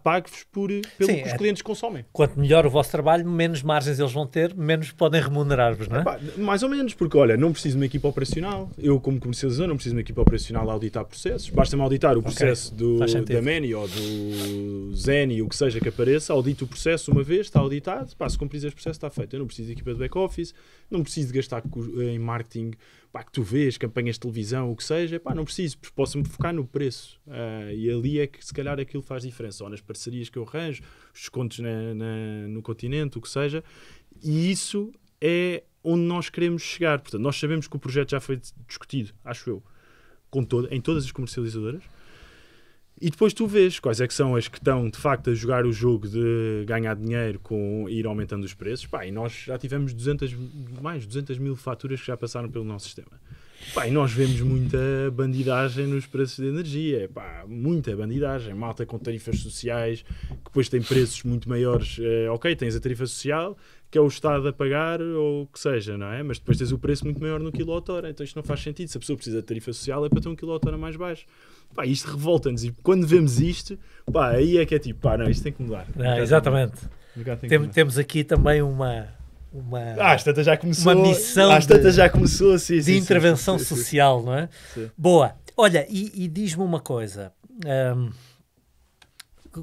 pago-vos pelo que os clientes consomem. Quanto melhor o vosso trabalho, menos margens eles vão ter, menos podem remunerar-vos, não é? Mais ou menos, porque olha, não preciso de uma equipa operacional, eu como comercializador não preciso de uma equipa operacional a auditar processos, basta-me auditar o processo da Many ou do Zeni, o que seja que apareça, audito o processo uma vez, está auditado, se cumprir esse processo está feito. Eu não preciso de equipa de back-office, não preciso de gastar em marketing, que tu vês, campanhas de televisão, o que seja, não preciso, porque posso-me focar no preço. E ali é que se calhar aquilo faz diferença, ou nas parcerias que eu arranjo, os descontos no continente, o que seja, e isso é onde nós queremos chegar. Portanto, nós sabemos que o projeto já foi discutido, acho eu, em todas as comercializadoras, e depois tu vês quais é que são as que estão de facto a jogar o jogo de ganhar dinheiro com ir aumentando os preços. E nós já tivemos mais de 200 mil faturas que já passaram pelo nosso sistema. E nós vemos muita bandidagem nos preços de energia. Muita bandidagem. Malta com tarifas sociais, que depois tem preços muito maiores. Ok, tens a tarifa social, que é o Estado a pagar, ou o que seja, não é? Mas depois tens o preço muito maior no quilowatt-hora. Então isto não faz sentido. Se a pessoa precisa de tarifa social, é para ter um quilowatt-hora mais baixo. Isto revolta-nos. E quando vemos isto, aí é que é tipo, não, isto tem que mudar. Exatamente. Temos aqui também uma missão de intervenção social, não é? Sim. Boa. Olha, e diz-me uma coisa.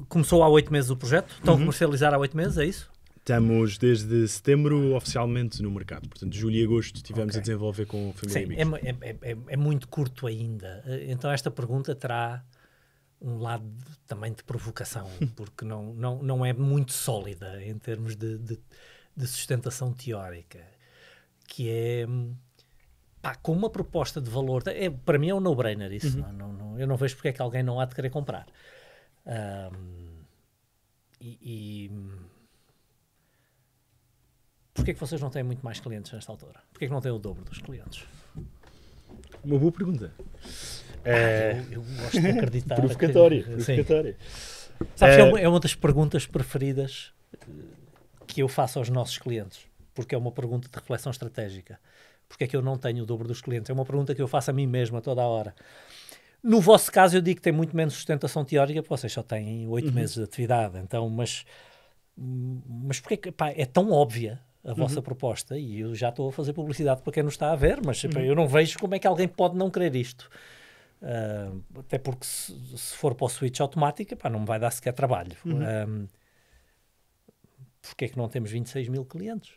Começou há 8 meses o projeto? Estão a comercializar há 8 meses, é isso? Estamos desde setembro oficialmente no mercado. Portanto, julho e agosto estivemos a desenvolver com família e amigos. É muito curto ainda. Então esta pergunta terá um lado também de provocação, porque não é muito sólida em termos de sustentação teórica, que é com uma proposta de valor, para mim é um no-brainer isso, eu não vejo porque é que alguém não há de querer comprar. Porquê é que vocês não têm muito mais clientes nesta altura? Porquê é que não têm o dobro dos clientes? Uma boa pergunta. Eu gosto de acreditar. Provocatória. Sabes, é uma das perguntas preferidas que eu faço aos nossos clientes, porque é uma pergunta de reflexão estratégica. Porque é que eu não tenho o dobro dos clientes? É uma pergunta que eu faço a mim mesmo a toda a hora. No vosso caso, eu digo que tem muito menos sustentação teórica, porque vocês só têm 8 meses de atividade. Então, mas porque é tão óbvia a vossa proposta, e eu já estou a fazer publicidade para quem não está a ver, mas eu não vejo como é que alguém pode não querer isto. Até porque se for para o switch automática, não me vai dar sequer trabalho. Porque é que não temos 26 mil clientes?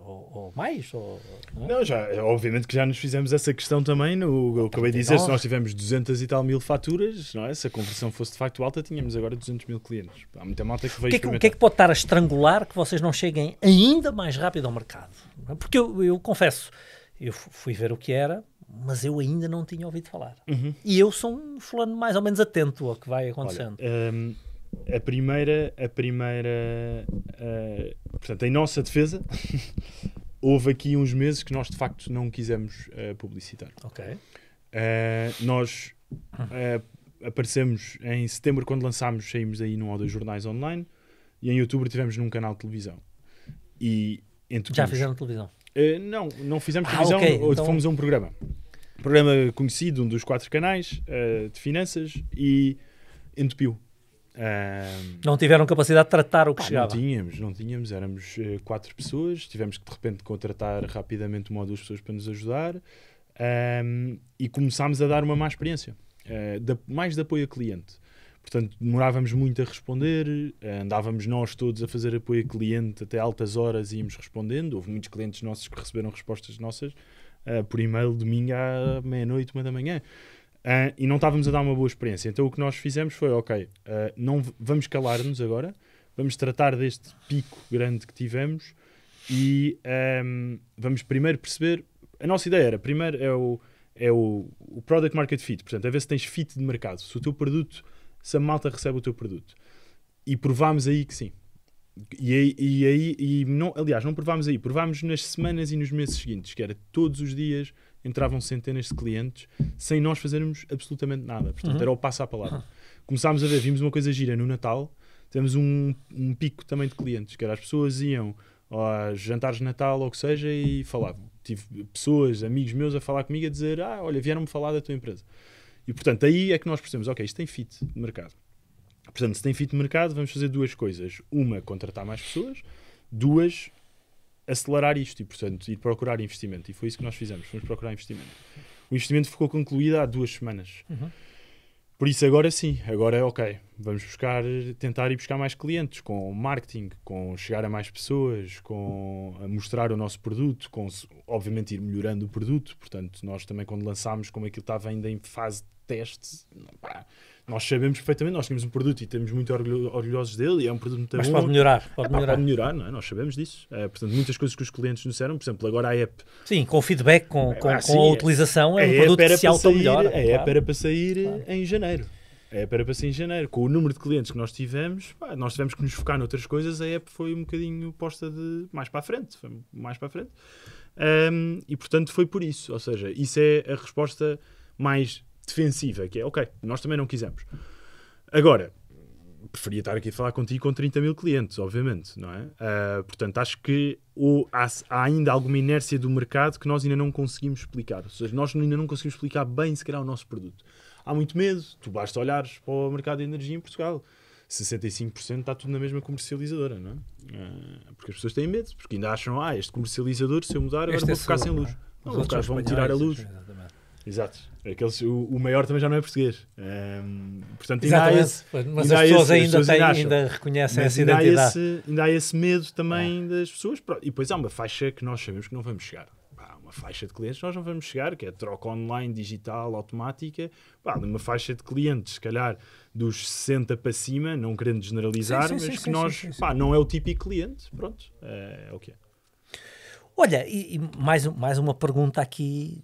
Ou mais? Não, obviamente que já nos fizemos essa questão também. Eu acabei de dizer, se nós tivemos 200 e tal mil faturas, não é? Se a conversão fosse de facto alta, tínhamos agora 200 mil clientes. Há muita malta que veio experimentar. O que é que pode estar a estrangular que vocês não cheguem ainda mais rápido ao mercado? Porque eu confesso, eu fui ver o que era, mas eu ainda não tinha ouvido falar. E eu sou um fulano mais ou menos atento ao que vai acontecendo. Olha, a primeira portanto, em nossa defesa, houve aqui uns meses que nós de facto não quisemos publicitar. Ok. Nós aparecemos em setembro, quando lançámos, saímos aí num ou 2 jornais online, e em outubro tivemos num canal de televisão. Já fizeram televisão? Não fizemos televisão, então fomos a um programa conhecido, um dos 4 canais de finanças, e entupiu. Não tiveram capacidade de tratar o que chegava? Não tínhamos, éramos 4 pessoas, tivemos que de repente contratar rapidamente 1 ou 2 pessoas para nos ajudar, e começámos a dar uma má experiência, mais de apoio a cliente. Portanto, demorávamos muito a responder, andávamos nós todos a fazer apoio a cliente até altas horas e íamos respondendo. Houve muitos clientes nossos que receberam respostas nossas por e-mail domingo à meia-noite, 1 da manhã. E não estávamos a dar uma boa experiência. Então o que nós fizemos foi, não vamos calar-nos agora, vamos tratar deste pico grande que tivemos e vamos primeiro perceber. A nossa ideia era, primeiro é o product market fit, portanto, é ver se tens fit de mercado, se o teu produto, se a malta recebe o teu produto. E provámos aí que sim. Aliás, não provámos aí, provámos nas semanas e nos meses seguintes, que era todos os dias entravam centenas de clientes sem nós fazermos absolutamente nada. Portanto, era o passo à palavra. Começámos a ver, vimos uma coisa gira no Natal, tivemos um pico também de clientes, que era as pessoas iam a jantares de Natal ou o que seja e falavam. Tive pessoas, amigos meus a falar comigo a dizer, olha, vieram-me falar da tua empresa. E portanto, aí é que nós percebemos, ok, isto tem fit de mercado. Portanto, se tem fit de mercado, vamos fazer duas coisas. Uma, contratar mais pessoas. Duas, acelerar isto e, portanto, ir procurar investimento. E foi isso que nós fizemos. Fomos procurar investimento. O investimento ficou concluído há 2 semanas. Por isso, agora sim. Agora é ok. Vamos tentar ir buscar mais clientes com marketing, com chegar a mais pessoas, com a mostrar o nosso produto, com, obviamente, ir melhorando o produto. Portanto, nós também, quando lançámos, como aquilo estava ainda em fase de teste, nós sabemos perfeitamente, nós temos um produto e estamos muito orgulhosos dele e é um produto muito bom. Mas pode melhorar. Pode melhorar, não é? Nós sabemos disso. Portanto, muitas coisas que os clientes nos disseram, por exemplo, agora a app... Sim, com feedback, com a utilização, é um produto que se auto-melhora. A app era para sair em janeiro. A app era para sair em janeiro. Com o número de clientes que nós tivemos, nós tivemos que nos focar noutras coisas, a app foi um bocadinho posta de mais para a frente. E, portanto, foi por isso. Ou seja, isso é a resposta mais defensiva, que é, ok, nós também não quisemos. Agora, preferia estar aqui a falar contigo com 30 mil clientes, obviamente, não é? Portanto, acho que há ainda alguma inércia do mercado que nós ainda não conseguimos explicar. Ou seja, nós ainda não conseguimos explicar bem, se calhar, o nosso produto. Há muito medo. Tu basta olhares para o mercado de energia em Portugal. 65% está tudo na mesma comercializadora, não é? Porque as pessoas têm medo, porque ainda acham, este comercializador, se eu mudar, agora vou ficar sem luz. Não, vão tirar a luz. Exato. O maior também já não é português. Portanto, mas as pessoas ainda reconhecem essa identidade. Ainda há esse medo também das pessoas. E depois há uma faixa que nós sabemos que não vamos chegar. Uma faixa de clientes nós não vamos chegar, que é troca online, digital, automática. Uma faixa de clientes, se calhar, dos 60 para cima, não querendo generalizar, mas que nós, não é o típico cliente. Pronto, é o que é. Olha, e mais uma pergunta aqui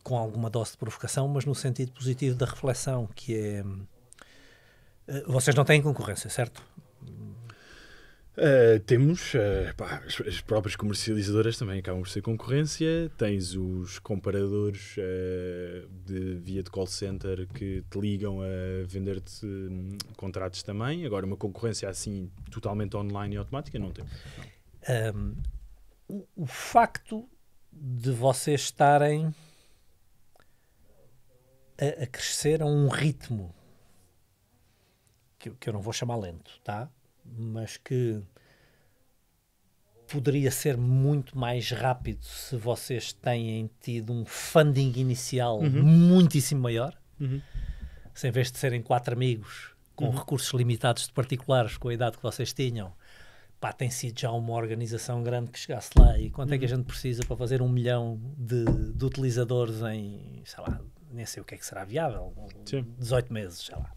com alguma dose de provocação, mas no sentido positivo da reflexão, que é... vocês não têm concorrência, certo? Temos as próprias comercializadoras também acabam por ser concorrência. Tens os comparadores via de call center que te ligam a vender-te contratos também. Agora, uma concorrência assim totalmente online e automática não temos. O facto de vocês estarem a crescer a um ritmo que eu não vou chamar lento, tá? Mas que poderia ser muito mais rápido se vocês têm tido um funding inicial muitíssimo maior. Se em vez de serem 4 amigos com recursos limitados de particulares, com a idade que vocês tinham, tem sido já uma organização grande que chegasse lá. E quanto é que a gente precisa para fazer 1 milhão de utilizadores em, sei lá, nem sei o que é que será viável, 18 meses, sei lá.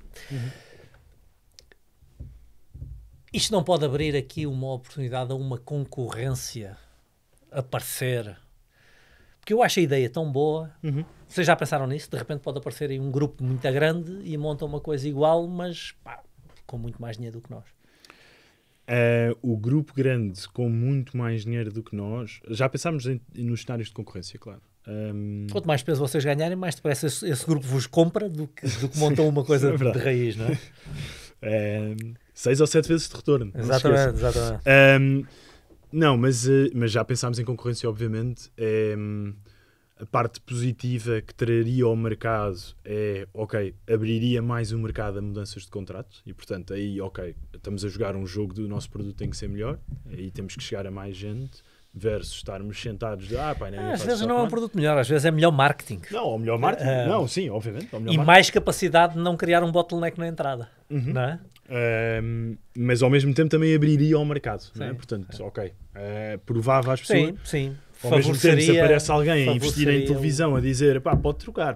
Isto não pode abrir aqui uma oportunidade a uma concorrência aparecer? Porque eu acho a ideia tão boa. Vocês já pensaram nisso? De repente pode aparecer aí um grupo muito grande e monta uma coisa igual, mas com muito mais dinheiro do que nós. O grupo grande com muito mais dinheiro do que nós, já pensámos nos cenários de concorrência, claro. Quanto mais peso vocês ganharem, mais depressa esse grupo vos compra do que montam uma coisa de raiz, não é? 6 ou 7 vezes de retorno. Exatamente. Não, mas já pensámos em concorrência, obviamente. A parte positiva que traria ao mercado é, abriria mais o mercado a mudanças de contrato e, portanto, aí, estamos a jogar um jogo do nosso produto tem que ser melhor, aí temos que chegar a mais gente, versus estarmos sentados às vezes não é um produto melhor, às vezes é melhor marketing. Não, ou melhor marketing. Não, sim, obviamente. Mais capacidade de não criar um bottleneck na entrada, não é? Mas ao mesmo tempo também abriria ao mercado, não é? Portanto, provava às pessoas. Sim. Ao mesmo tempo, se aparece alguém a investir em televisão a dizer, pode trocar,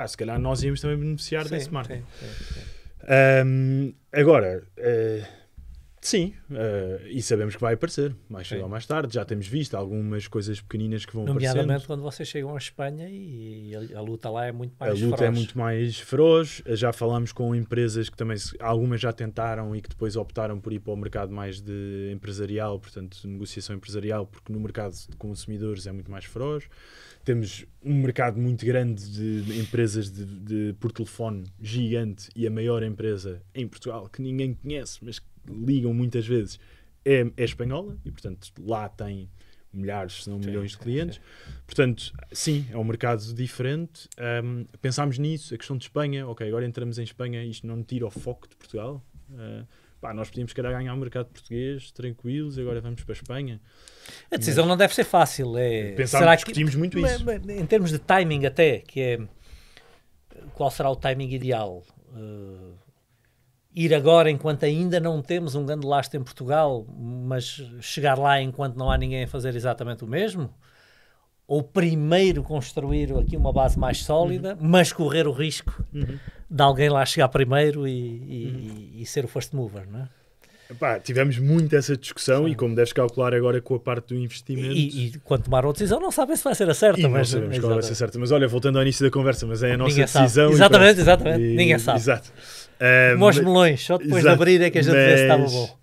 se calhar nós íamos também beneficiar desse marketing. Agora, Sim, e sabemos que vai aparecer, mais cedo ou mais tarde. Já temos visto algumas coisas pequeninas que vão aparecendo. Nomeadamente quando vocês chegam à Espanha e a luta lá é muito mais feroz. A luta é muito mais feroz. Já falámos com empresas que também, algumas já tentaram e que depois optaram por ir para o mercado mais de empresarial, portanto, negociação empresarial, porque no mercado de consumidores é muito mais feroz. Temos um mercado muito grande de empresas por telefone gigante, e a maior empresa em Portugal, que ninguém conhece, mas que ligam muitas vezes, é espanhola, e portanto lá tem milhares, se não milhões de clientes. Portanto, sim, é um mercado diferente. Pensámos nisso, a questão de Espanha, ok, agora entramos em Espanha, isto não tira o foco de Portugal. Nós podíamos querer ganhar o mercado português, tranquilos, agora vamos para a Espanha. A decisão não deve ser fácil. Discutimos muito isso. Em termos de timing até, que é qual será o timing ideal? Ir agora enquanto ainda não temos um grande lastro em Portugal, mas chegar lá enquanto não há ninguém a fazer exatamente o mesmo? Ou primeiro construir aqui uma base mais sólida, mas correr o risco de alguém lá chegar primeiro e ser o first mover, não é? Tivemos muito essa discussão. Sim. E como deves calcular agora com a parte do investimento... E quando tomaram a decisão não sabem se vai ser a certa. Não sabemos qual vai ser a certa. Mas olha, voltando ao início da conversa, mas é a nossa decisão. Exatamente. Ninguém sabe. Exato. Como os melões, só depois de abrir é que a gente vê se estava bom.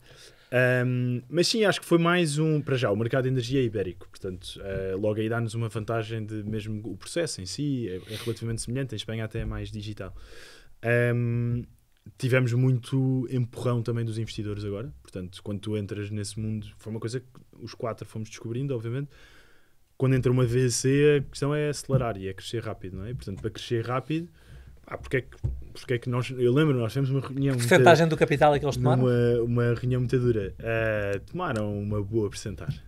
Mas sim, acho que foi mais para já, o mercado de energia é ibérico, portanto, logo aí dá-nos uma vantagem de mesmo o processo em si é relativamente semelhante. Em Espanha até é mais digital. Tivemos muito empurrão também dos investidores agora, portanto, quando tu entras nesse mundo, foi uma coisa que os 4 fomos descobrindo, obviamente. Quando entra uma VC, a questão é acelerar e é crescer rápido, não é? Portanto, para crescer rápido, porque é que nós... Eu lembro, nós tivemos uma reunião... Que porcentagem do capital é que eles tomaram? Uma reunião muito dura. Tomaram uma boa porcentagem.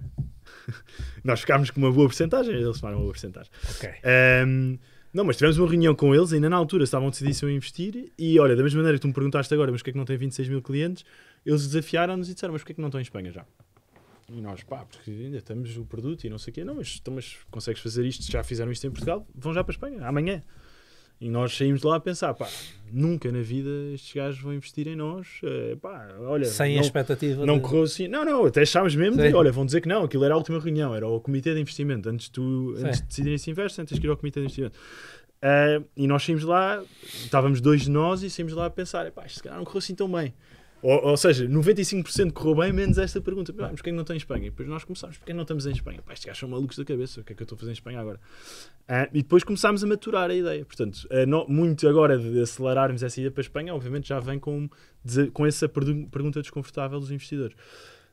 Nós ficámos com uma boa porcentagem, eles tomaram uma boa porcentagem. Ok. Não, mas tivemos uma reunião com eles, ainda na altura estavam decididos a investir, e olha, da mesma maneira que tu me perguntaste agora, mas porque é que não tem 26 mil clientes, eles desafiaram-nos e disseram, mas porque é que não estão em Espanha já? E nós, porque ainda temos o produto e não sei o quê. Não, mas consegues fazer isto, já fizeram isto em Portugal, vão já para a Espanha, amanhã. E nós saímos de lá a pensar, nunca na vida estes gajos vão investir em nós, olha... Sem a expectativa não correu assim, não, até achámos mesmo, olha, vão dizer que não, aquilo era a última reunião, era o comitê de investimento, antes de decidirem se investem, tens que ir ao comitê de investimento. E nós saímos de lá, estávamos 2 de nós e saímos de lá a pensar, isto se calhar não correu assim tão bem. Ou seja, 95% correu bem, menos esta pergunta. Mas porquê é que não estão em Espanha? E depois nós começámos, porquê é que não estamos em Espanha? Estes gajos são malucos da cabeça, o que é que eu estou a fazer em Espanha agora? E depois começámos a maturar a ideia. Portanto, muito agora de acelerarmos essa ida para a Espanha, obviamente já vem com essa pergunta desconfortável dos investidores.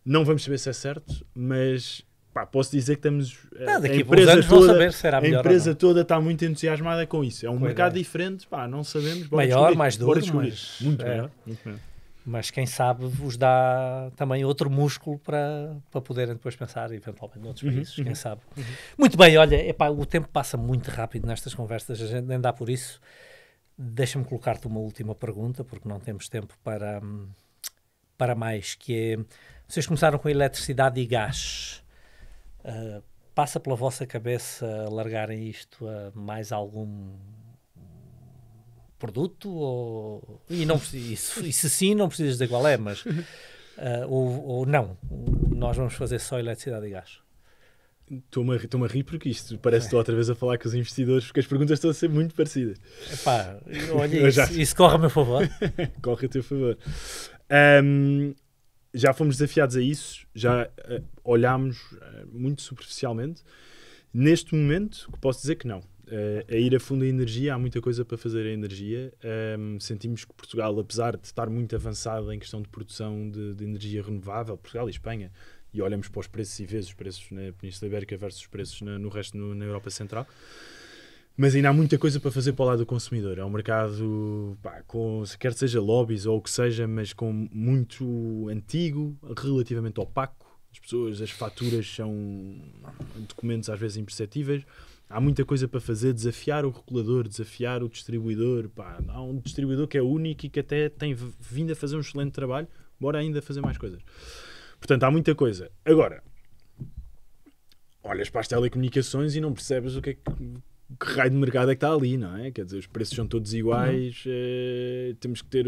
Não vamos saber se é certo, mas... posso dizer que estamos... a empresa toda está muito entusiasmada com isso. É um mercado diferente, não sabemos. Maior, mais duro, mas... Muito maior. Mas quem sabe vos dá também outro músculo para poderem depois pensar eventualmente noutros países, quem sabe. Muito bem, olha, o tempo passa muito rápido nestas conversas, a gente nem dá por isso. Deixa-me colocar-te uma última pergunta, porque não temos tempo para mais, que é, vocês começaram com eletricidade e gás. Passa pela vossa cabeça largarem isto a mais algum produto? E se sim, não precisas dizer qual é, mas ou não, nós vamos fazer só eletricidade e gás. Estou-me a rir porque isto parece que estou outra vez a falar com os investidores, porque as perguntas estão a ser muito parecidas. Olha, isso corre a meu favor. Corre a teu favor. Já fomos desafiados a isso, já olhámos muito superficialmente. Neste momento, posso dizer que não. A ir a fundo em energia, há muita coisa para fazer em energia. Sentimos que Portugal, apesar de estar muito avançado em questão de produção de energia renovável, Portugal e Espanha, e olhamos para os preços e vês os preços na Península Ibérica versus os preços no resto, na Europa Central, mas ainda há muita coisa para fazer para o lado do consumidor. É um mercado, quer seja lobbies ou o que seja, mas com muito antigo, relativamente opaco. As faturas são documentos às vezes imperceptíveis. Há muita coisa para fazer, desafiar o regulador, desafiar o distribuidor. Há um distribuidor que é único e que até tem vindo a fazer um excelente trabalho, bora ainda fazer mais coisas. Portanto, há muita coisa. Agora, olhas para as telecomunicações e não percebes o que que raio de mercado é que está ali, não é? Quer dizer, os preços são todos iguais, temos que ter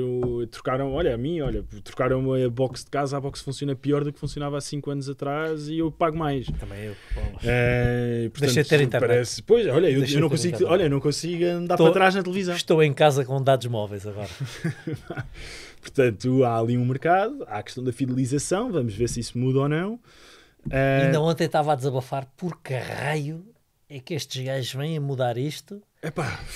trocaram a box de casa, a box funciona pior do que funcionava há 5 anos atrás e eu pago mais. Também eu. Portanto, deixei de ter internet. Eu não consigo andar para trás na televisão. Estou em casa com dados móveis agora. Portanto, há ali um mercado, há a questão da fidelização, vamos ver se isso muda ou não. Ainda ontem estava a desabafar por que raio é que estes gajos vêm a mudar isto.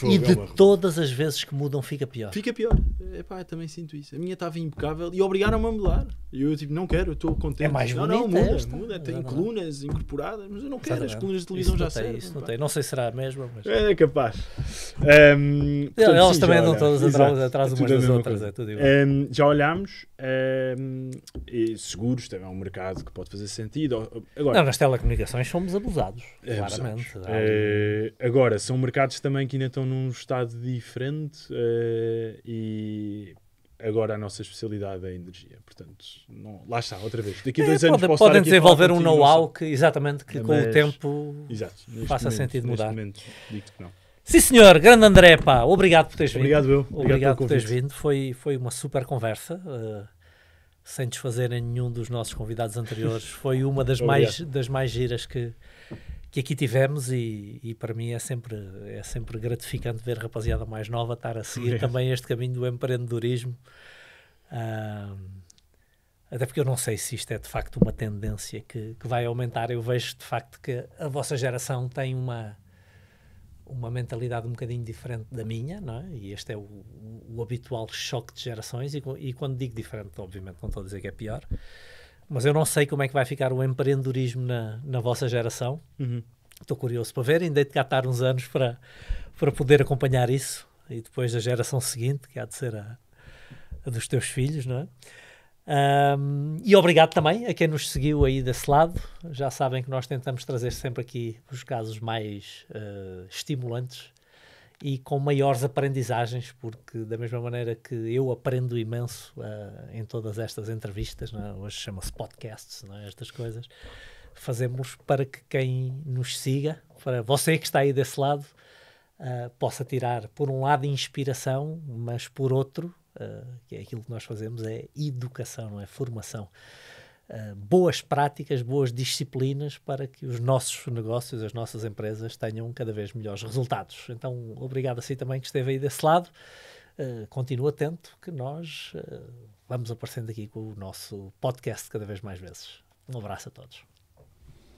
E de todas as vezes que mudam fica pior. Fica pior. Eu também sinto isso. A minha estava impecável e obrigaram-me a mudar. E eu não quero, eu estou contente. É mais bonita. Muda. Tem colunas incorporadas, mas eu não quero. As colunas de televisão já servem. Não sei se será a mesma, mas... É capaz. Elas também andam todas atrás umas das outras. É tudo igual. Já olhámos. E seguros também é um mercado que pode fazer sentido. Agora, nas telecomunicações somos abusados. Claramente. Agora, são mercados também que ainda estão num estado diferente e agora a nossa especialidade é a energia. Portanto, lá está, outra vez. Daqui a 2 anos podem desenvolver um know-how que com o tempo faça sentido mudar. Neste momento, digo-te que não. Sim, senhor. Grande André, obrigado por teres vindo. Obrigado por teres vindo. Foi uma super conversa. Sem desfazer em nenhum dos nossos convidados anteriores. Foi uma das mais giras que aqui tivemos e para mim é sempre gratificante ver a rapaziada mais nova estar a seguir também este caminho do empreendedorismo, até porque eu não sei se isto é de facto uma tendência que vai aumentar. Eu vejo de facto que a vossa geração tem uma mentalidade um bocadinho diferente da minha, não é? E este é o habitual choque de gerações e quando digo diferente, obviamente não estou a dizer que é pior. Mas eu não sei como é que vai ficar o empreendedorismo na vossa geração. Estou curioso para ver, ainda hei de catar uns anos para poder acompanhar isso. E depois da geração seguinte, que há de ser a dos teus filhos, não é? E obrigado também a quem nos seguiu aí desse lado. Já sabem que nós tentamos trazer sempre aqui os casos mais estimulantes e com maiores aprendizagens, porque da mesma maneira que eu aprendo imenso em todas estas entrevistas, não é? Hoje chama-se podcasts, não é? Estas coisas fazemos para que quem nos siga, para você que está aí desse lado, possa tirar por um lado inspiração, mas por outro, que é aquilo que nós fazemos, é educação, não é? Formação. Boas práticas, boas disciplinas para que os nossos negócios, as nossas empresas tenham cada vez melhores resultados. Então, obrigado a si também que esteve aí desse lado. Continua atento que nós vamos aparecendo aqui com o nosso podcast cada vez mais vezes. Um abraço a todos.